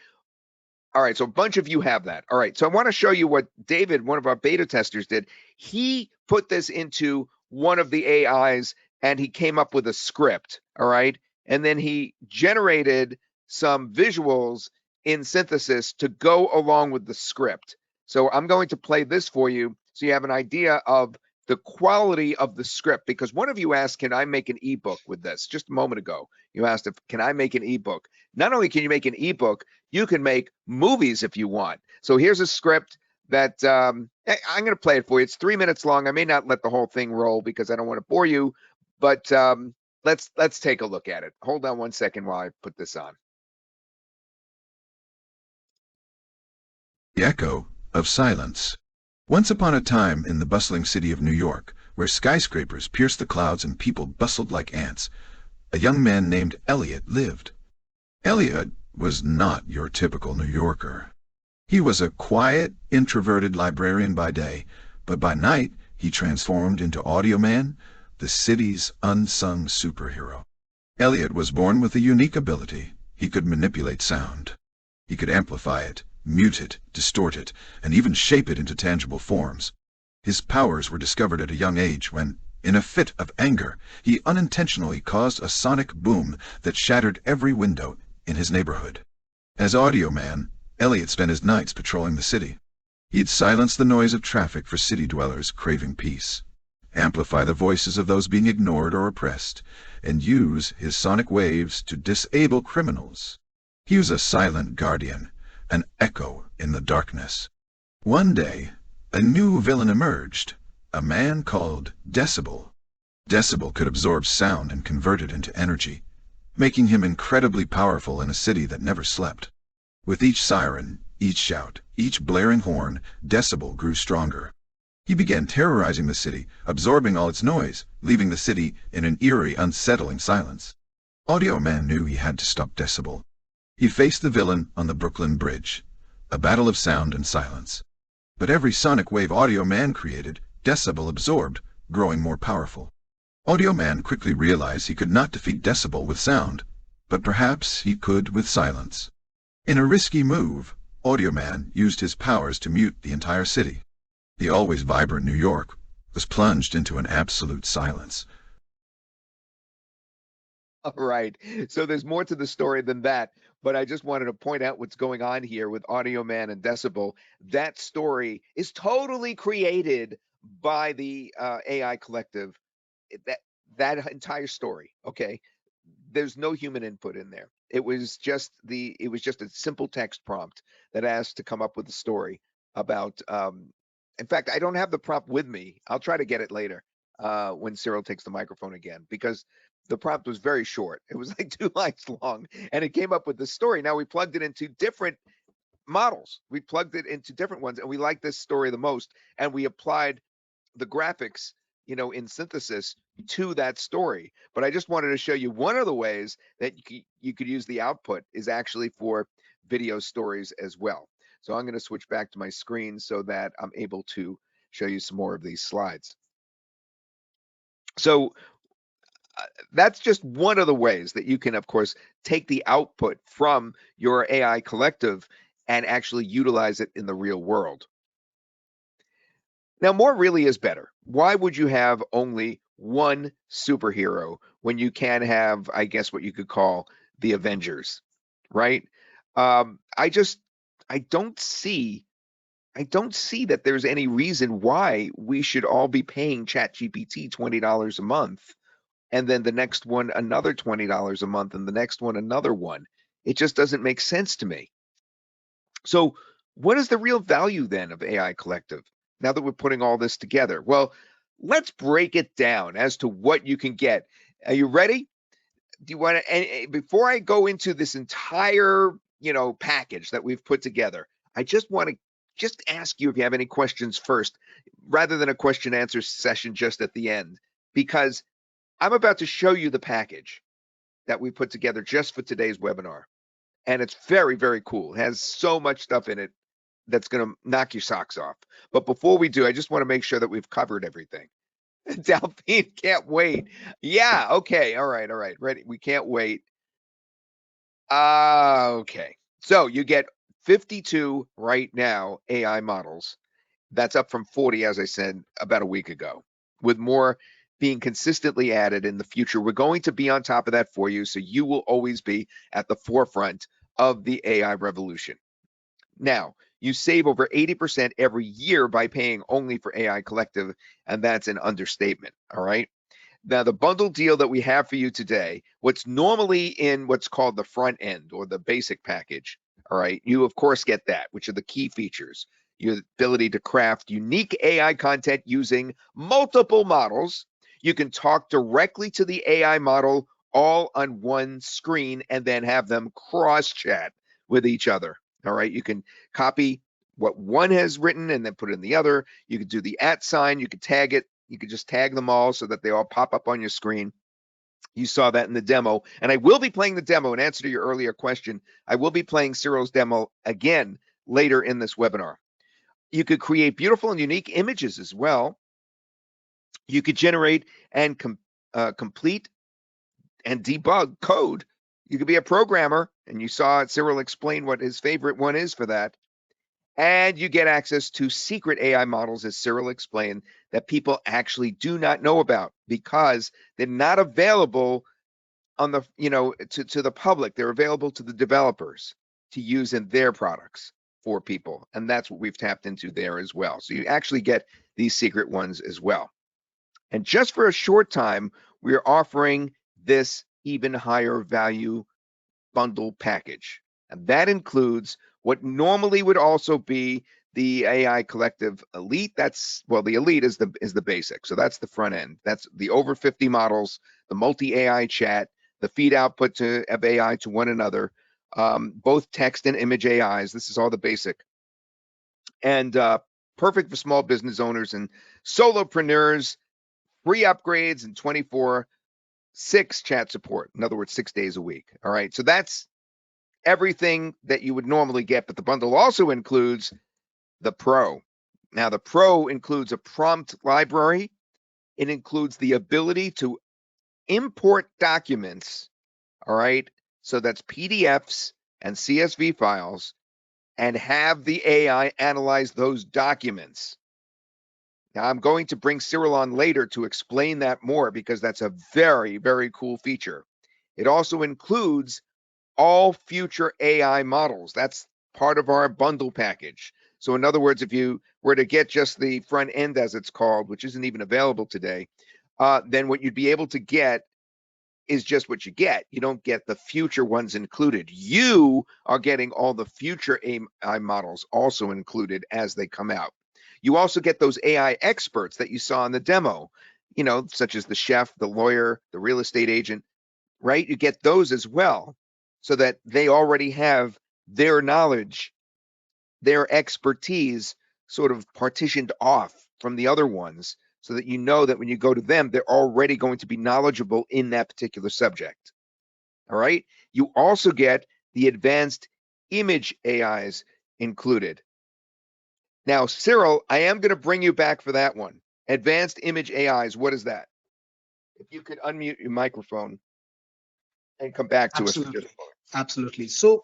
All right, so a bunch of you have that. All right, so I want to show you what David, one of our beta testers, did. He put this into one of the AIs and he came up with a script. All right, and then he generated some visuals in synthesis to go along with the script. So I'm going to play this for you so you have an idea of the quality of the script, because one of you asked, can I make an ebook with this? Just a moment ago, you asked, if can I make an ebook? Not only can you make an ebook, you can make movies if you want. So here's a script that I'm going to play it for you. It's 3 minutes long. I may not let the whole thing roll because I don't want to bore you, but let's take a look at it. Hold on 1 second while I put this on. The echo of silence. Once upon a time in the bustling city of New York, where skyscrapers pierced the clouds and people bustled like ants, a young man named Elliot lived. Elliot was not your typical New Yorker. He was a quiet, introverted librarian by day, but by night he transformed into Audio Man, the city's unsung superhero. Elliot was born with a unique ability. He could manipulate sound. He could amplify it, mute it, distort it, and even shape it into tangible forms. His powers were discovered at a young age when, in a fit of anger, he unintentionally caused a sonic boom that shattered every window in his neighborhood. As Audio Man, Elliot spent his nights patrolling the city. He'd silence the noise of traffic for city dwellers craving peace. amplify the voices of those being ignored or oppressed, and use his sonic waves to disable criminals. He was a silent guardian, an echo in the darkness. One day, a new villain emerged, a man called Decibel. Decibel could absorb sound and convert it into energy, making him incredibly powerful in a city that never slept. With each siren, each shout, each blaring horn, Decibel grew stronger. He began terrorizing the city, absorbing all its noise, leaving the city in an eerie, unsettling silence. Audio Man knew he had to stop Decibel. He faced the villain on the Brooklyn Bridge, a battle of sound and silence. But every sonic wave Audio Man created, Decibel absorbed, growing more powerful. Audio Man quickly realized he could not defeat Decibel with sound, but perhaps he could with silence. In a risky move, Audio Man used his powers to mute the entire city. The always vibrant New York was plunged into an absolute silence. All right. So there's more to the story than that, but I just wanted to point out what's going on here with Audio Man and Decibel. That story is totally created by the AI collective. That entire story, okay? There's no human input in there. It was just a simple text prompt that asked to come up with a story about in fact, I don't have the prompt with me. I'll try to get it later when Cyril takes the microphone again, because the prompt was very short. It was like 2 lines long, and it came up with the story. Now we plugged it into different models. We plugged it into different ones, and we liked this story the most, and we applied the graphics, in synthesis to that story. But I just wanted to show you one of the ways that you could use the output is actually for video stories as well. So I'm going to switch back to my screen so that I'm able to show you some more of these slides. So that's just one of the ways that you can, of course, take the output from your AI collective and actually utilize it in the real world. Now, more really is better. Why would you have only one superhero when you can have, I guess, what you could call the Avengers, right? I just, I don't see, I don't see that there's any reason why we should all be paying ChatGPT $20 a month, and then the next one another $20 a month, and the next one another one. It just doesn't make sense to me. So, what is the real value then of AI Collective now that we're putting all this together? Well, let's break it down as to what you can get. Are you ready? Do you want to, and before I go into this entire, package that we've put together, I just want to just ask you if you have any questions first, rather than a question answer session just at the end, because I'm about to show you the package that we put together just for today's webinar. And it's very, very cool. It has so much stuff in it that's going to knock your socks off. But before we do, I just want to make sure that we've covered everything. Delphine can't wait. Yeah, okay. All right, ready. We can't wait. Okay. So you get 52 right now AI models. That's up from 40, as I said, about a week ago, with more being consistently added in the future. We're going to be on top of that for you, so you will always be at the forefront of the AI revolution. Now, you save over 80% every year by paying only for AI Collective, and that's an understatement, all right? Now, the bundle deal that we have for you today, what's normally in what's called the front end or the basic package, all right, you of course get that, which are the key features. Your ability to craft unique AI content using multiple models. You can talk directly to the AI model all on one screen and then have them cross chat with each other. All right, you can copy what one has written and then put it in the other. You could do the @ sign, you could tag it. You could just tag them all so that they all pop up on your screen. You saw that in the demo, and I will be playing the demo in answer to your earlier question. I will be playing Cyril's demo again later in this webinar. You could create beautiful and unique images as well. You could generate and complete and debug code. You could be a programmer, and you saw Cyril explain what his favorite one is for that. And you get access to secret AI models, as Cyril explained, that people actually do not know about because they're not available on the, to the public. They're available to the developers to use in their products for people. And that's what we've tapped into there as well. So you actually get these secret ones as well. And just for a short time, we are offering this even higher value bundle package. And that includes what normally would also be the AI Collective Elite. That's, well, the Elite is the basic. So that's the front end. That's the over 50 models, the multi AI chat, the feed output of AI to one another, both text and image AIs. This is all the basic. And perfect for small business owners and solopreneurs, free upgrades and 24/6 chat support. In other words, 6 days a week. All right. So that's everything that you would normally get, but the bundle also includes the Pro. Now, the Pro includes a prompt library. It includes the ability to import documents, all right? So that's PDFs and CSV files, and have the AI analyze those documents. Now, I'm going to bring Cyril on later to explain that more because that's a very, very cool feature. It also includes all future AI models. That's part of our bundle package. So in other words, if you were to get just the front end, as it's called, which isn't even available today, then what you'd be able to get is just what you get. You don't get the future ones included. You are getting all the future AI models also included as they come out. You also get those AI experts that you saw in the demo, such as the chef, the lawyer, the real estate agent, right? You get those as well so that they already have their knowledge, their expertise sort of partitioned off from the other ones so that you know that when you go to them, they're already going to be knowledgeable in that particular subject. All right. You also get the advanced image AIs included. Now, Cyril, I am going to bring you back for that one. Advanced image AIs, what is that? If you could unmute your microphone and come back to us for just Absolutely. a moment. Absolutely. So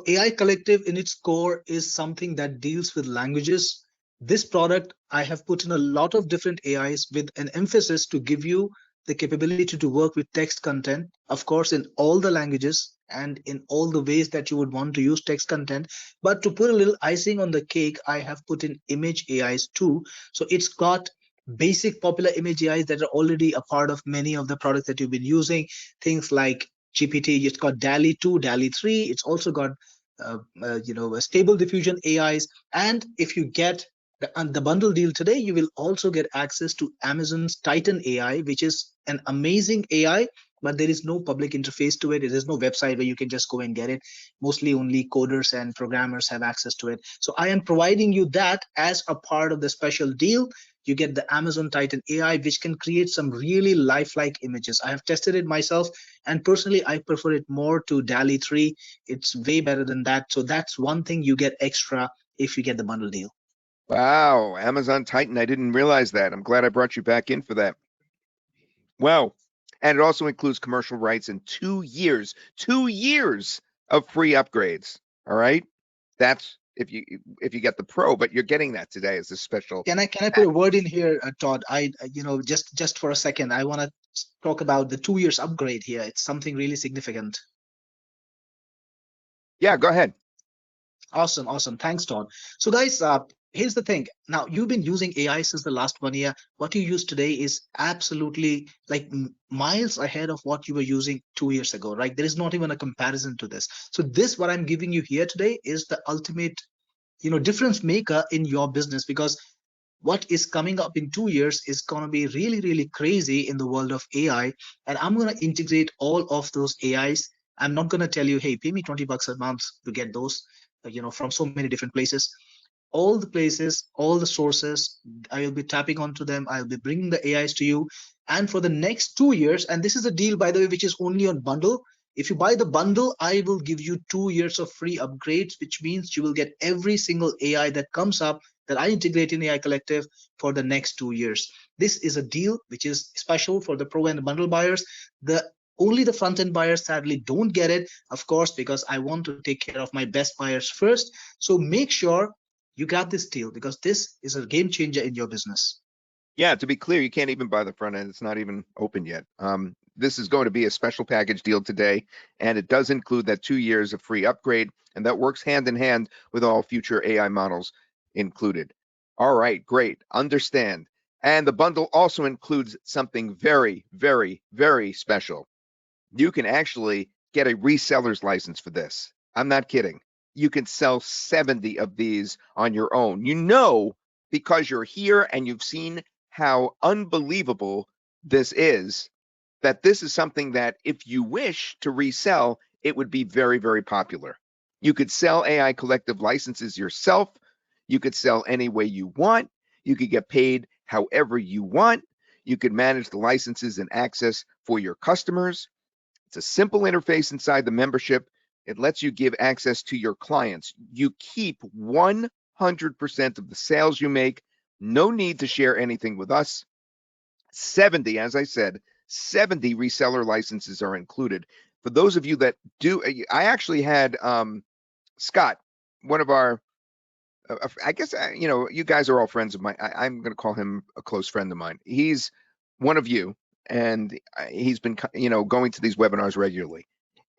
AI Collective in its core is something that deals with languages. This product, I have put in a lot of different AIs with an emphasis to give you the capability to work with text content, of course, in all the languages and in all the ways that you would want to use text content. But to put a little icing on the cake, I have put in image AIs too. So it's got basic popular image AIs that are already a part of many of the products that you've been using. Things like GPT, it's got DALI 2, DALI 3. It's also got a stable diffusion AIs. And if you get the bundle deal today, you will also get access to Amazon's Titan AI, which is an amazing AI, but there is no public interface to it. There is no website where you can just go and get it. Mostly only coders and programmers have access to it. So I am providing you that as a part of the special deal. You get the Amazon Titan AI, which can create some really lifelike images. I have tested it myself, and personally, I prefer it more to DALI 3. It's way better than that. So that's one thing you get extra if you get the bundle deal. Wow, Amazon Titan. I didn't realize that. I'm glad I brought you back in for that. Wow. And it also includes commercial rights and 2 years of free upgrades. All right. That's if you get the pro, but you're getting that today as a special. Can I put a word in here, Todd? Just for a second, I want to talk about the 2 years upgrade here. It's something really significant. Yeah, go ahead. Awesome, awesome. Thanks, Todd. So, guys, here's the thing. Now, you've been using AI since the last 1 year. What you use today is absolutely like miles ahead of what you were using 2 years ago, right? There is not even a comparison to this. So, this, what I'm giving you here today, is the ultimate, difference maker in your business, because what is coming up in 2 years is going to be really, really crazy in the world of AI. And I'm going to integrate all of those AIs. I'm not going to tell you, hey, pay me $20 a month to get those, from so many different places. All the places, all the sources, I will be tapping onto them. I'll be bringing the AIs to you. And for the next 2 years, and this is a deal, by the way, which is only on bundle. If you buy the bundle, I will give you 2 years of free upgrades, which means you will get every single AI that comes up that I integrate in AI Collective for the next 2 years. This is a deal which is special for the pro and the bundle buyers. The only the front end buyers sadly don't get it, of course, because I want to take care of my best buyers first. So make sure you got this deal, because this is a game changer in your business. Yeah, to be clear, you can't even buy the front end. It's not even open yet. This is going to be a special package deal today, and it does include that 2 years of free upgrade, and that works hand in hand with all future AI models included. All right, great. Understand. And the bundle also includes something very, very, very special. You can actually get a reseller's license for this. I'm not kidding. You can sell 70 of these on your own. You know, because you're here and you've seen how unbelievable this is, that this is something that if you wish to resell, it would be very, very popular. You could sell AI Collective licenses yourself. You could sell any way you want. You could get paid however you want. You could manage the licenses and access for your customers. It's a simple interface inside the membership. It lets you give access to your clients. You keep 100% of the sales you make. No need to share anything with us. 70, as I said, 70 reseller licenses are included. For those of you that do, I actually had Scott, one of our, I guess, you guys are all friends of mine. I'm going to call him a close friend of mine. He's one of you, and he's been, going to these webinars regularly.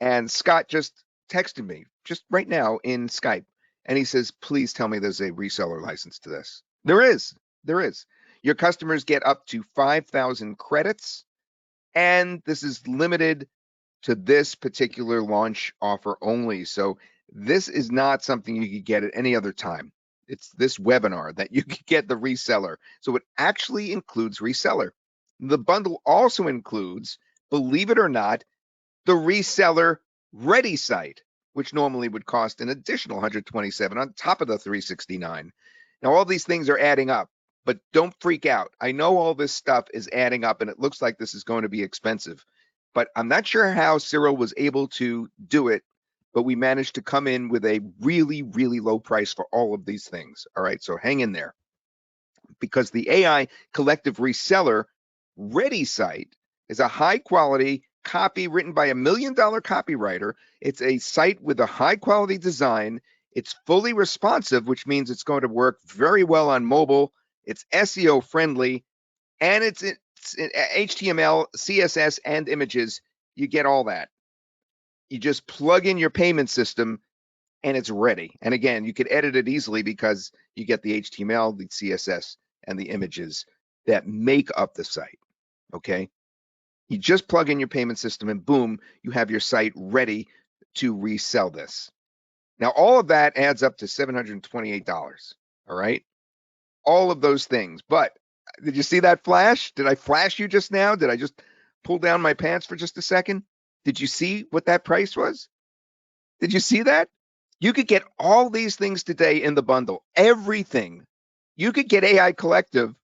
And Scott just texted me just right now in Skype, and he says, please tell me there's a reseller license to this. There is. There is. Your customers get up to 5,000 credits, and this is limited to this particular launch offer only. So this is not something you could get at any other time. It's this webinar that you could get the reseller. So it actually includes reseller. The bundle also includes, believe it or not, the reseller ready site, which normally would cost an additional 127 on top of the 369. Now, all these things are adding up, but don't freak out. I know all this stuff is adding up and it looks like this is going to be expensive, but I'm not sure how Cyril was able to do it, but we managed to come in with a really, really low price for all of these things. All right, so hang in there, because the AI Collective Reseller Ready site is a high quality copy written by $1 million copywriter. It's a site with a high quality design. It's fully responsive, which means it's going to work very well on mobile. It's SEO friendly, and it's HTML, CSS, and images. You get all that. You just plug in your payment system and it's ready. And again, you could edit it easily because you get the HTML, the CSS, and the images that make up the site. Okay. You just plug in your payment system and boom, you have your site ready to resell this. Now, all of that adds up to $728. All right. All of those things. But did you see that flash? Did I flash you just now? Did I just pull down my pants for just a second? Did you see what that price was? Did you see that? You could get all these things today in the bundle. Everything. You could get AI Collective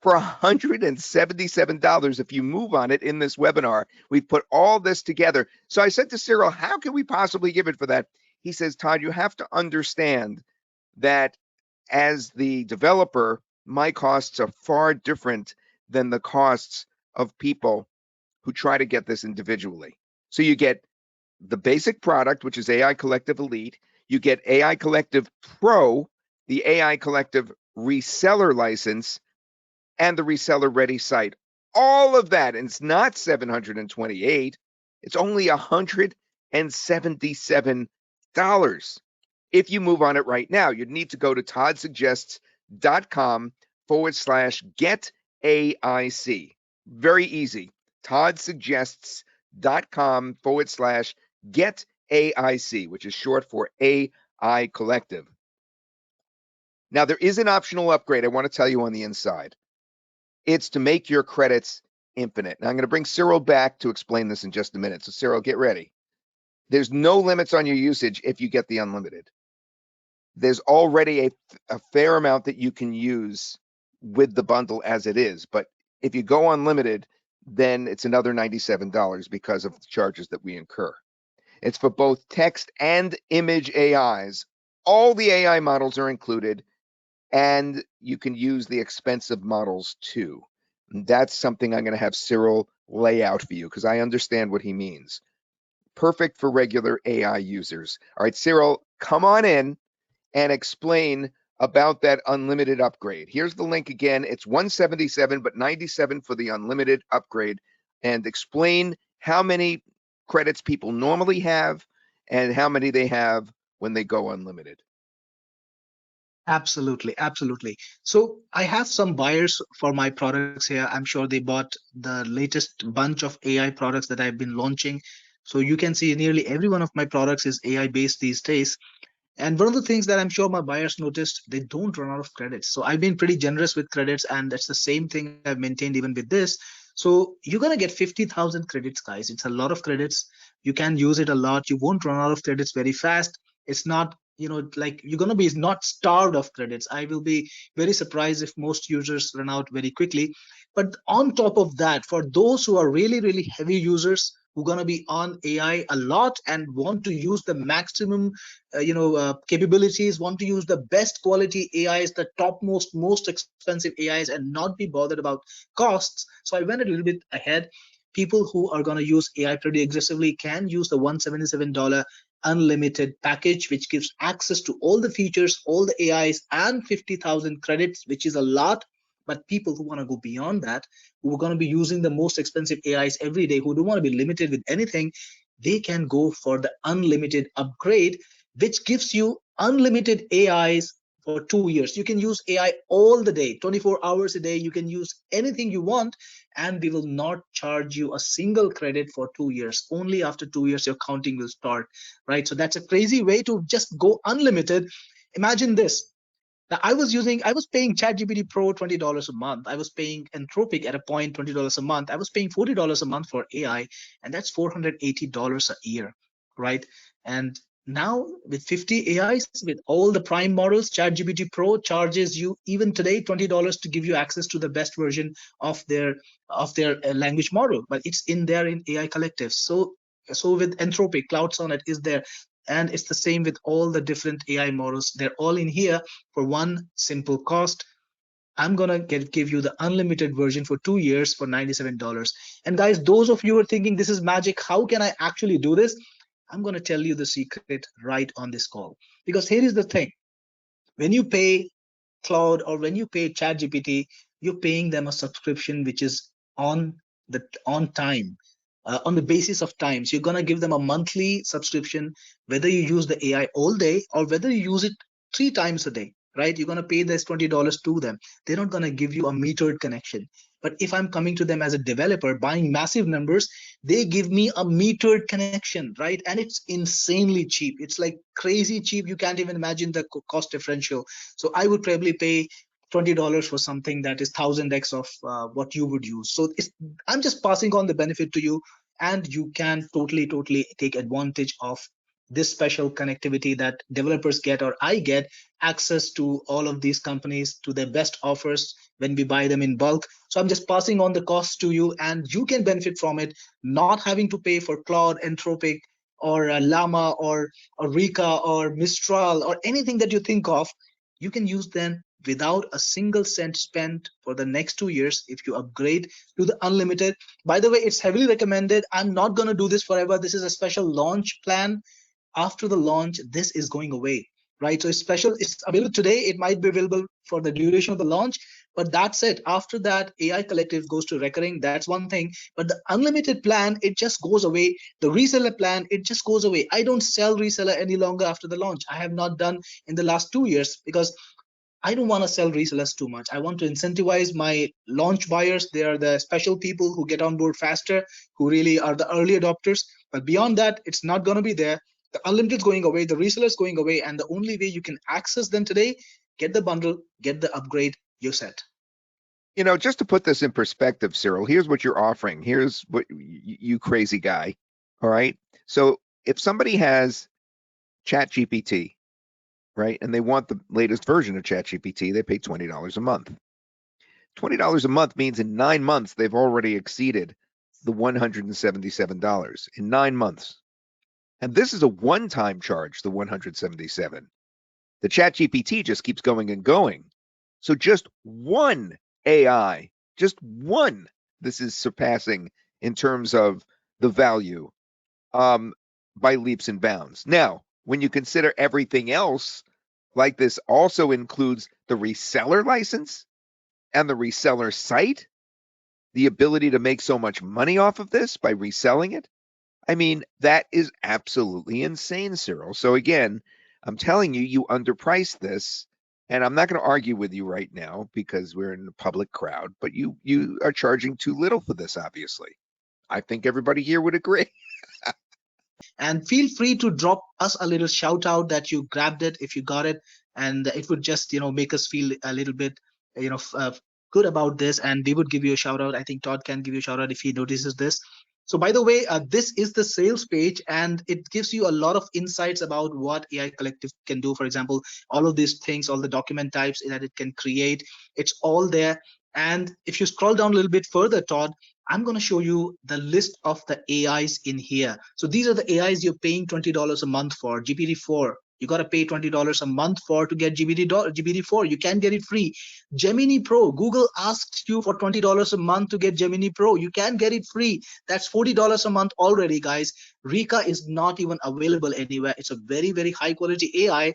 for $177 if you move on it in this webinar. We've put all this together. So I said to Cyril, how can we possibly give it for that? He says, Todd, you have to understand that as the developer, my costs are far different than the costs of people who try to get this individually. So you get the basic product, which is AI Collective Elite. You get AI Collective Pro, the AI Collective reseller license, and the reseller ready site. All of that, and it's not 728, it's only $177. If you move on it right now, you'd need to go to toddsuggests.com/get AIC. Very easy. toddsuggests.com/get AIC, which is short for AI Collective. Now, there is an optional upgrade I want to tell you on the inside. It's to make your credits infinite. Now, I'm going to bring Cyril back to explain this in just a minute. So, Cyril, get ready. There's no limits on your usage if you get the unlimited. There's already a fair amount that you can use with the bundle as it is. But if you go unlimited, then it's another $97 because of the charges that we incur. It's for both text and image AIs. All the AI models are included, and you can use the expensive models too. And that's something I'm going to have Cyril lay out for you because I understand what he means. Perfect for regular AI users. All right, Cyril, come on in and explain about that unlimited upgrade. Here's the link again. It's $177, but $97 for the unlimited upgrade. And explain how many credits people normally have and how many they have when they go unlimited. Absolutely, absolutely. So I have some buyers for my products here. I'm sure they bought the latest bunch of AI products that I've been launching. So you can see nearly every one of my products is AI based these days. And one of the things that I'm sure my buyers noticed, they don't run out of credits. So I've been pretty generous with credits, and that's the same thing I've maintained even with this. So you're gonna get 50,000 credits, guys. It's a lot of credits. You can use it a lot. You won't run out of credits very fast. It's not, like you're gonna be not starved of credits. I will be very surprised if most users run out very quickly. But on top of that, for those who are really, really heavy users, who are gonna be on AI a lot and want to use the maximum capabilities, want to use the best quality AIs, the topmost, most expensive AIs, and not be bothered about costs. So I went a little bit ahead. People who are going to use AI pretty aggressively can use the $177 unlimited package, which gives access to all the features, all the AIs, and 50,000 credits, which is a lot. But people who want to go beyond that, who are going to be using the most expensive AIs every day, who don't want to be limited with anything, they can go for the unlimited upgrade, which gives you unlimited AIs for 2 years. You can use AI all the day, 24 hours a day. You can use anything you want, and we will not charge you a single credit for 2 years. Only after 2 years, your counting will start, right? So that's a crazy way to just go unlimited. Imagine this. Now, I was paying ChatGPT Pro $20 a month. I was paying Anthropic at a point $20 a month. I was paying $40 a month for AI, and that's $480 a year, right? And now with 50 AIs, with all the prime models, ChatGPT Pro charges you even today $20 to give you access to the best version of their language model. But it's in there in AI Collective. So with Anthropic, Cloud Sonnet is there, and it's the same with all the different AI models. They're all in here for one simple cost. I'm gonna give you the unlimited version for 2 years for $97. And guys, those of you who are thinking this is magic, how can I actually do this? I'm gonna tell you the secret right on this call. Because here is the thing: when you pay Cloud or when you pay ChatGPT, you're paying them a subscription which is on time, on the basis of time. So you're gonna give them a monthly subscription, whether you use the AI all day or whether you use it 3 times a day. Right? You're gonna pay this $20 to them. They're not gonna give you a metered connection. But if I'm coming to them as a developer buying massive numbers, they give me a metered connection, right? And it's insanely cheap. It's like crazy cheap. You can't even imagine the cost differential. So I would probably pay $20 for something that is 1000x of what you would use. So I'm just passing on the benefit to you, and you can totally take advantage of this special connectivity that developers get, or I get access to all of these companies to their best offers when we buy them in bulk. So I'm just passing on the cost to you, and you can benefit from it, not having to pay for Claude, Anthropic, or Llama, or Rika, or Mistral, or anything that you think of. You can use them without a single cent spent for the next 2 years if you upgrade to the unlimited. By the way, it's heavily recommended. I'm not going to do this forever. This is a special launch plan. After the launch, this is going away, right? So it's special. It's available today. It might be available for the duration of the launch, but that's it. After that, AI Collective goes to recurring. That's one thing. But the unlimited plan, it just goes away. The reseller plan, it just goes away. I don't sell reseller any longer after the launch. I have not done in the last 2 years because I don't want to sell resellers too much. I want to incentivize my launch buyers. They are the special people who get on board faster, who really are the early adopters. But beyond that, it's not going to be there. The unlimited is going away, the reseller is going away, and the only way you can access them today, get the bundle, get the upgrade, you're set. Just to put this in perspective, Cyril, here's what you're offering. Here's what you crazy guy. All right. So if somebody has ChatGPT, right, and they want the latest version of ChatGPT, they pay $20 a month. $20 a month means in 9 months, they've already exceeded the $177 in 9 months. And this is a one-time charge, the $177. The ChatGPT just keeps going and going. So just one AI, just one, this is surpassing in terms of the value by leaps and bounds. Now, when you consider everything else, like this also includes the reseller license and the reseller site, the ability to make so much money off of this by reselling it. I mean, that is absolutely insane, Cyril. So again, I'm telling you, you underpriced this. And I'm not going to argue with you right now because we're in a public crowd, but you are charging too little for this, obviously. I think everybody here would agree. And feel free to drop us a little shout out that you grabbed it if you got it, and it would just make us feel a little bit you know f- uh, good about this, and we would give you a shout out. I think Todd can give you a shout out if he notices this. So by the way, this is the sales page, and it gives you a lot of insights about what AI Collective can do. For example, all of these things, all the document types that it can create, it's all there. And if you scroll down a little bit further, Todd, I'm going to show you the list of the AIs in here. So these are the AIs you're paying $20 a month for. GPT-4, you got to pay $20 a month for to get GPT-4. You can get it free. Gemini Pro, Google asks you for $20 a month to get Gemini Pro. You can get it free. That's $40 a month already, guys. Rika is not even available anywhere. It's a very, very high quality AI,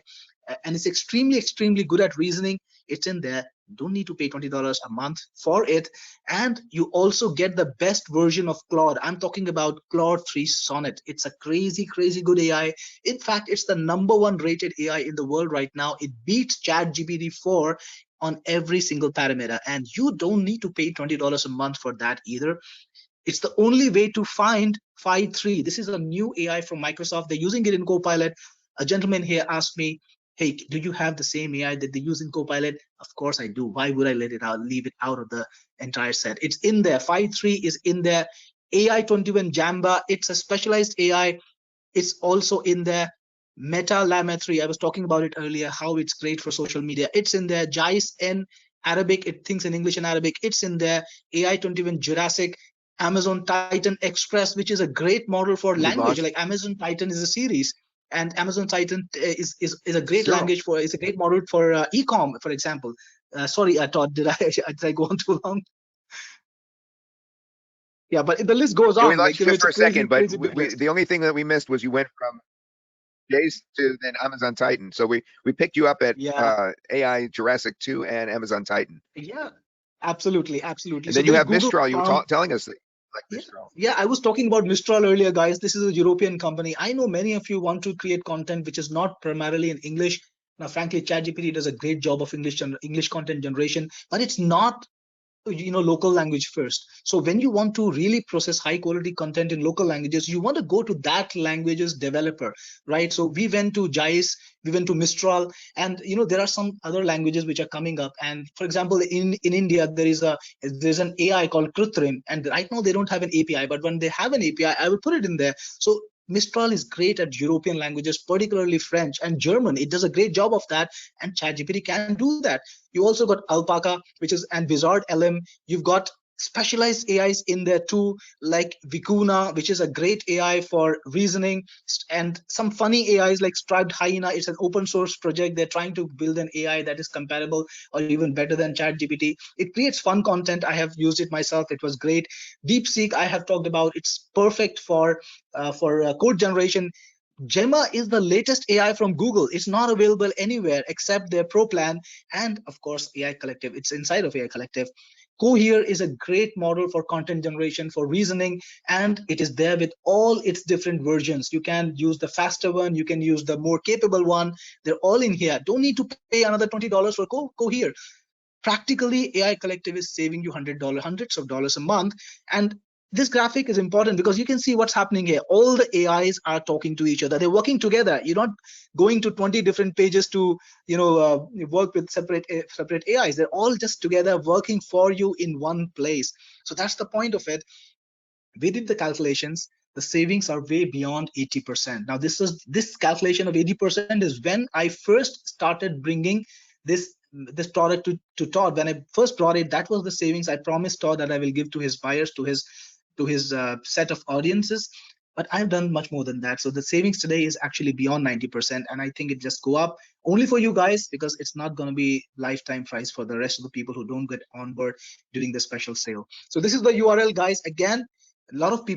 and it's extremely, extremely good at reasoning. It's in there. Don't need to pay $20 a month for it. And you also get the best version of Claude. I'm talking about Claude 3 Sonnet. It's a crazy, crazy good AI. In fact, it's the #1 rated AI in the world right now. It beats ChatGPT 4 on every single parameter. And you don't need to pay $20 a month for that either. It's the only way to find Phi 3. This is a new AI from Microsoft. They're using it in Copilot. A gentleman here asked me, hey, do you have the same AI that they use in Copilot? Of course I do. Why would I leave it out of the entire set? It's in there. Phi 3 is in there. AI 21 Jamba, it's a specialized AI. It's also in there. Meta Llama 3, I was talking about it earlier, how it's great for social media. It's in there. JICE in Arabic, it thinks in English and Arabic. It's in there. AI 21 Jurassic, Amazon Titan Express, which is a great model for We language. lost Like Amazon Titan is a series, and Amazon Titan is a great so language for, it's a great model for e-com, for example. Sorry, Todd, did I did I go on too long? Yeah, but the list goes yeah, we on. lost Like, you just it's for a a second, crazy, but crazy big list. the only thing that we missed was you went from Jace to then Amazon Titan. So we picked you up at Yeah, AI Jurassic 2 and Amazon Titan. yeah, absolutely, absolutely. And So then you there's have Google Mistral. You were Farm. telling us that you like Yeah, Mistral. yeah. I was talking about Mistral earlier, guys. This is a European company. I know many of you want to create content which is not primarily in English. Now, frankly, ChatGPT does a great job of English content generation, but it's not local language first. So when you want to really process high quality content in local languages, you want to go to that language's developer, right? So we went to JICE, we went to Mistral, and there are some other languages which are coming up. And for example, in India there's an AI called Krutrim, and right now they don't have an API, but when they have an API, I will put it in there. So Mistral is great at European languages, particularly French and German. It does a great job of that, and ChatGPT can do that. You also got Alpaca, which is, and Wizard LM. You've got specialized AIs in there too, like Vicuna, which is a great AI for reasoning, and some funny AIs like Striped Hyena. It's an open source project. They're trying to build an AI that is comparable or even better than ChatGPT. It creates fun content. I have used it myself. It was great. DeepSeek, I have talked about. It's perfect for code generation. Gemma is the latest AI from Google. It's not available anywhere except their Pro plan. And of course, AI Collective. It's inside of AI Collective. Cohere is a great model for content generation, for reasoning, and it is there with all its different versions. You can use the faster one, you can use the more capable one. They're all in here. Don't need to pay another $20 for Cohere. Practically, AI Collective is saving you hundreds of dollars a month. And this graphic is important because you can see what's happening here. All the AIs are talking to each other. They're working together. You're not going to 20 different pages to work with separate AIs. They're all just together working for you in one place. So that's the point of it. We did the calculations. The savings are way beyond 80%. Now this calculation of 80% is when I first started bringing this product to Todd. When I first brought it, that was the savings I promised Todd that I will give to his buyers, to his set of audiences. But I've done much more than that. So the savings today is actually beyond 90%, and I think it just go up only for you guys, because it's not going to be lifetime price for the rest of the people who don't get on board during the special sale. So this is the URL, guys. Again, a lot of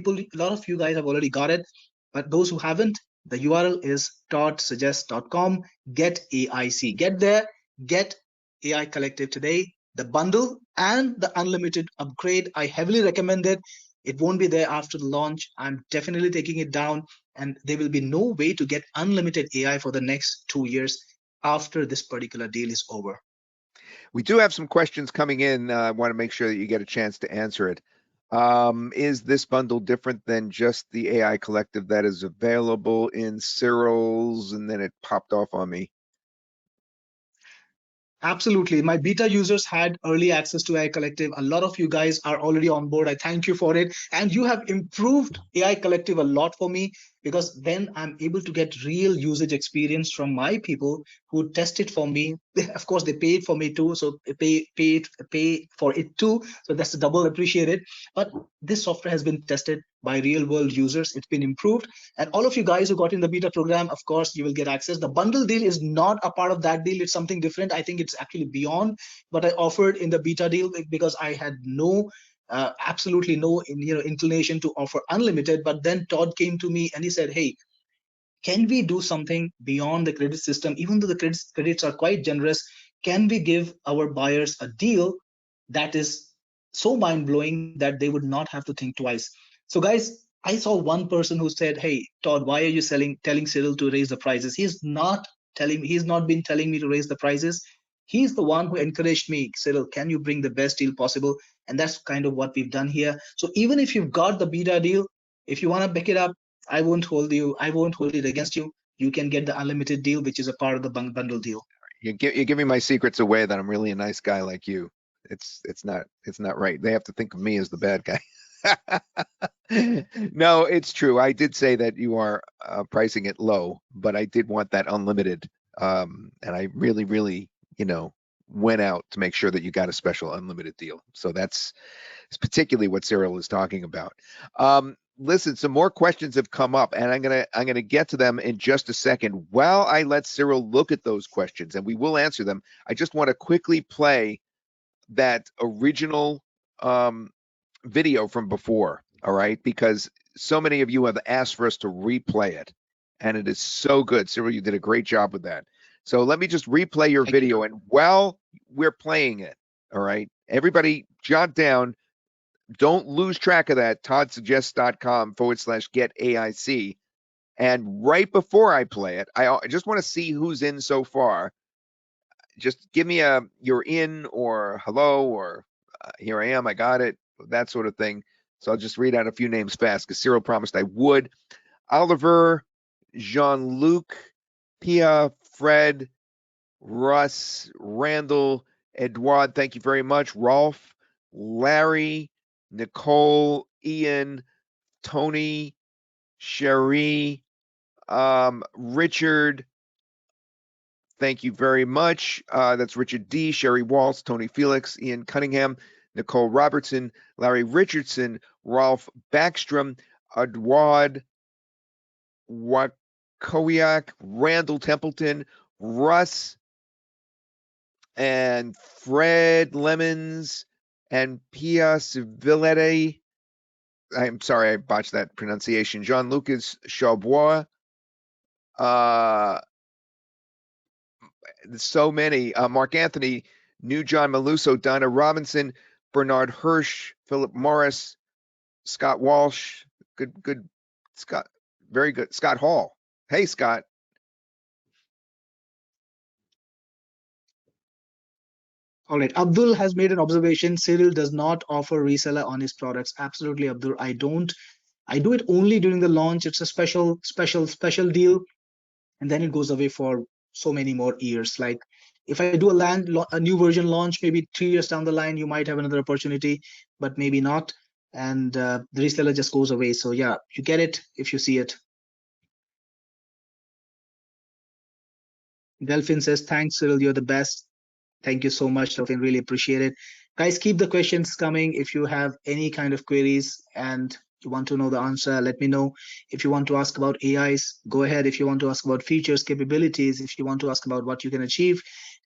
you guys have already got it, but those who haven't, the URL is toddsuggest.com. Get AIC. Get there, get AI Collective today. The bundle and the unlimited upgrade, I heavily recommend it. It won't be there after the launch. I'm definitely taking it down, and there will be no way to get unlimited AI for the next 2 years. after this particular deal is over. We do have some questions coming in. I want to make sure that you get a chance to answer it. Is this bundle different than just the AI Collective that is available in Cyril's? And then it popped off on me. Absolutely. My beta users had early access to AI Collective. A lot of you guys are already on board. I thank you for it. And you have improved AI Collective a lot for me, because then I'm able to get real usage experience from my people who test it for me. Of course, they pay it for me too. So they pay for it too. So that's double appreciated. But this software has been tested by real world users. It's been improved. And all of you guys who got in the beta program, of course, you will get access. The bundle deal is not a part of that deal. It's something different. I think it's actually beyond what I offered in the beta deal, because I had absolutely no inclination to offer unlimited. But then Todd came to me and he said, hey, can we do something beyond the credit system? Even though the credits are quite generous, can we give our buyers a deal that is so mind blowing that they would not have to think twice? So, guys, I saw one person who said, hey, Todd, why are you telling Cyril to raise the prices? He's not been telling me to raise the prices. He's the one who encouraged me, Cyril, can you bring the best deal possible? And that's kind of what we've done here. So even if you've got the beta deal, if you want to pick it up, I won't hold it against you. You can get the unlimited deal, which is a part of the bundle deal. You're giving my secrets away that I'm really a nice guy like you. It's not right. They have to think of me as the bad guy. No, it's true. I did say that you are pricing it low, but I did want that unlimited. And I really, really, went out to make sure that you got a special unlimited deal. So that's particularly what Cyril is talking about. Listen, some more questions have come up, and I'm gonna get to them in just a second. While I let Cyril look at those questions, and we will answer them, I just want to quickly play that original video from before, all right? Because so many of you have asked for us to replay it, and it is so good. Cyril, you did a great job with that. So let me just replay your video, and while we're playing it, all right, everybody jot down, don't lose track of that, toddsuggests.com/get AIC. And right before I play it, I just want to see who's in so far. Just give me you're in, or hello, or here I am, I got it, that sort of thing. So I'll just read out a few names fast because Cyril promised I would. Oliver, Jean-Luc, Pia, Fred, Russ, Randall, Edouard, thank you very much. Rolf, Larry, Nicole, Ian, Tony, Cherie, Richard, thank you very much. That's Richard D, Sherry Waltz, Tony Felix, Ian Cunningham, Nicole Robertson, Larry Richardson, Rolf Backstrom, Edouard Wakowiak, Randall Templeton, Russ, and Fred Lemons, and Pia Civilete. I'm sorry, I botched that pronunciation. Jean-Lucas Chaubois. So many. Mark Anthony, New John Maluso, Donna Robinson, Bernard Hirsch, Philip Morris, Scott Walsh. Good. Scott, very good. Scott Hall. Hey, Scott. All right. Abdul has made an observation. Cyril does not offer reseller on his products. Absolutely, Abdul. I don't. I do it only during the launch. It's a special deal, and then it goes away for so many more years. Like if I do a new version launch, maybe 3 years down the line, you might have another opportunity, but maybe not. And the reseller just goes away. So yeah, you get it if you see it. Delphin says, thanks, Cyril. You're the best. Thank you so much, Delphin. Really appreciate it. Guys, keep the questions coming. If you have any kind of queries and you want to know the answer, let me know. If you want to ask about AIs, go ahead. If you want to ask about features, capabilities, if you want to ask about what you can achieve,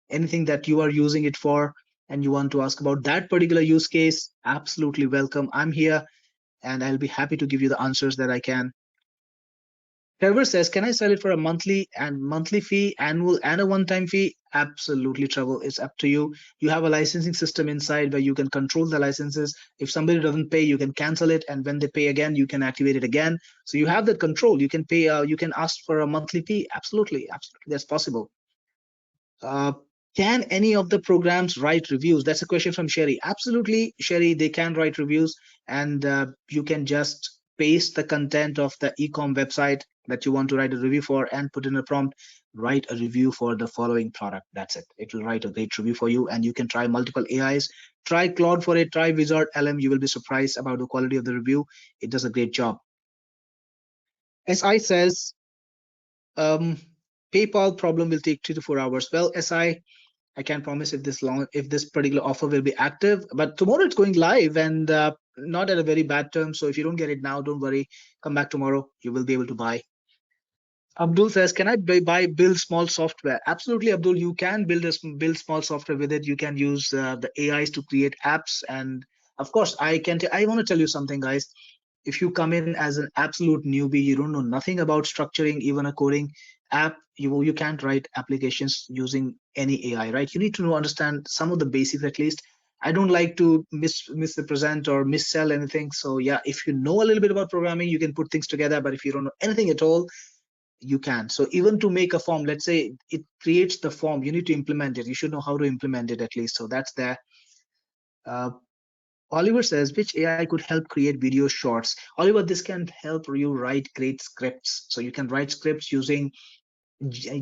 anything that you are using it for, and you want to ask about that particular use case, absolutely welcome. I'm here and I'll be happy to give you the answers that I can. Trevor says, can I sell it for a monthly fee, annual, and a one-time fee? Absolutely, Trevor. It's up to you. You have a licensing system inside where you can control the licenses. If somebody doesn't pay, you can cancel it, and when they pay again, you can activate it again. So you have that control. You can pay. You can ask for a monthly fee. Absolutely, absolutely, that's possible. Uh, can any of the programs write reviews? That's a question from Sherry. Absolutely, Sherry, they can write reviews, and you can just paste the content of the ecom website that you want to write a review for and put in a prompt, write a review for the following product. That's it. It will write a great review for you, and you can try multiple AIs. Try Claude for it, try Wizard LM. You will be surprised about the quality of the review. It does a great job. SI says, um, PayPal problem will take 3 to 4 hours. Well, I can't promise if this particular offer will be active, but tomorrow it's going live and not at a very bad term. So if you don't get it now, don't worry. Come back tomorrow. You will be able to buy. Abdul says, "Can I build small software?" Absolutely, Abdul. You can build small software with it. You can use the AIs to create apps, and of course, I want to tell you something, guys. If you come in as an absolute newbie, you don't know nothing about structuring even a coding app, you can't write applications using any AI, right? You need to know understand some of the basics at least. I don't like to misrepresent or missell anything. So yeah, if you know a little bit about programming, you can put things together. But if you don't know anything at all, you can. So even to make a form, let's say it creates the form, you need to implement it. You should know how to implement it at least. So that's there. Uh, Oliver says, which AI could help create video shorts? Oliver, this can help you write great scripts. So you can write scripts using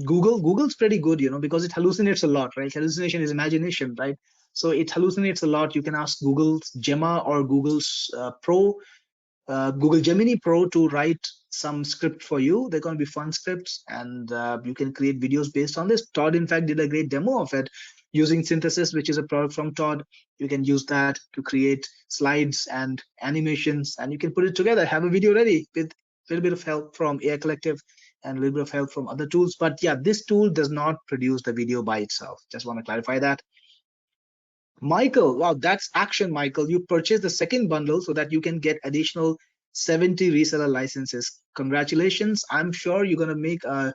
Google. Google's pretty good, because it hallucinates a lot, right? Hallucination is imagination, right? So it hallucinates a lot. You can ask Google's Gemma or Google's Google Gemini Pro to write some script for you. They're going to be fun scripts, and you can create videos based on this. Todd, in fact, did a great demo of it using Synthesis, which is a product from Todd. You can use that to create slides and animations, and you can put it together, have a video ready with a little bit of help from AI Collective and a little bit of help from other tools. But yeah, this tool does not produce the video by itself. Just want to clarify that. Michael, wow, that's action, Michael. You purchased the second bundle so that you can get additional 70 reseller licenses. Congratulations. I'm sure you're going to make a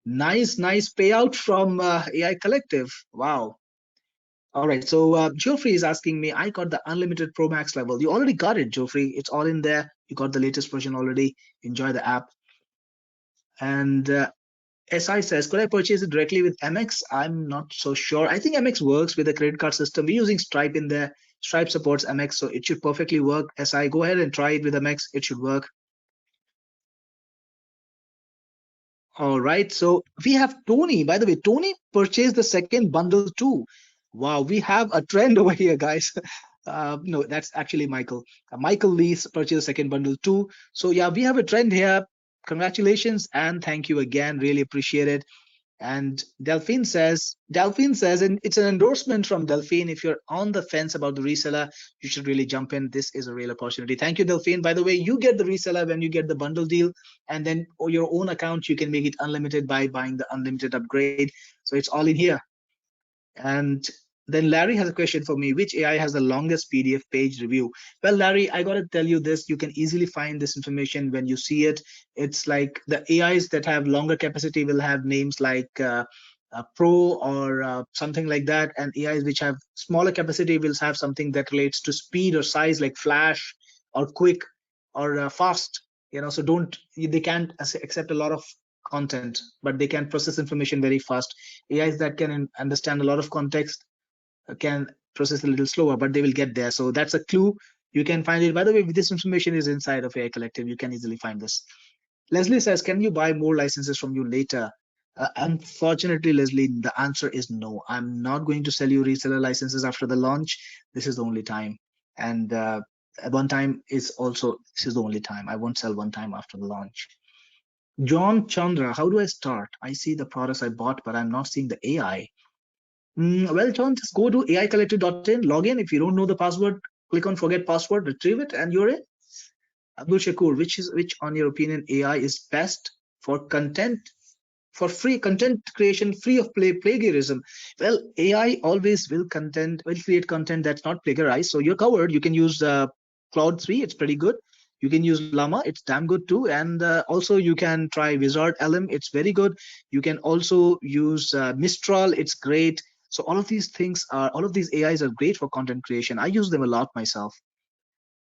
nice payout from AI Collective. Wow. All right. So Geoffrey is asking me, I got the unlimited Pro Max level. You already got it, Geoffrey. It's all in there. You got the latest version already. Enjoy the app. And SI says, could I purchase it directly with Amex? I'm not so sure. I think Amex works with the credit card system. We're using Stripe in there. Stripe supports Amex, so it should perfectly work. SI, go ahead and try it with Amex. It should work. All right. So we have Tony. By the way, Tony purchased the second bundle too. Wow, we have a trend over here, guys. No, that's actually Michael. Michael Lee purchased the second bundle too. So yeah, we have a trend here. Congratulations and thank you again. Really appreciate it. And Delphine says, and it's an endorsement from Delphine. If you're on the fence about the reseller, you should really jump in. This is a real opportunity. Thank you, Delphine. By the way, you get the reseller when you get the bundle deal, and then on your own account, you can make it unlimited by buying the unlimited upgrade. So it's all in here. And then Larry has a question for me. Which AI has the longest PDF page review? Well, Larry, I got to tell you this. You can easily find this information when you see it. It's like the AIs that have longer capacity will have names like Pro or something like that. And AIs which have smaller capacity will have something that relates to speed or size like Flash or Quick or Fast. So they can't accept a lot of content, but they can process information very fast. AIs that can understand a lot of context can process a little slower, but they will get there. So that's a clue. You can find it. By the way, this information is inside of AI Collective. You can easily find this. Leslie says, can you buy more licenses from you later? Unfortunately, Leslie, the answer is no. I'm not going to sell you reseller licenses after the launch. This is the only time. And one time is also, this is the only time. I won't sell one time after the launch. John Chandra, how do I start? I see the products I bought, but I'm not seeing the AI. Well, John, just go to aicollective.in, log in. If you don't know the password, click on forget password, retrieve it, and you're in. Abdul Shakur, which on your opinion AI is best for content, for free content creation, free of plagiarism? Well, AI always will create content that's not plagiarized. So you're covered. You can use Claude 3, it's pretty good. You can use Llama, it's damn good too. And also you can try Wizard LM, it's very good. You can also use Mistral, it's great. So all of these AIs are great for content creation. I use them a lot myself.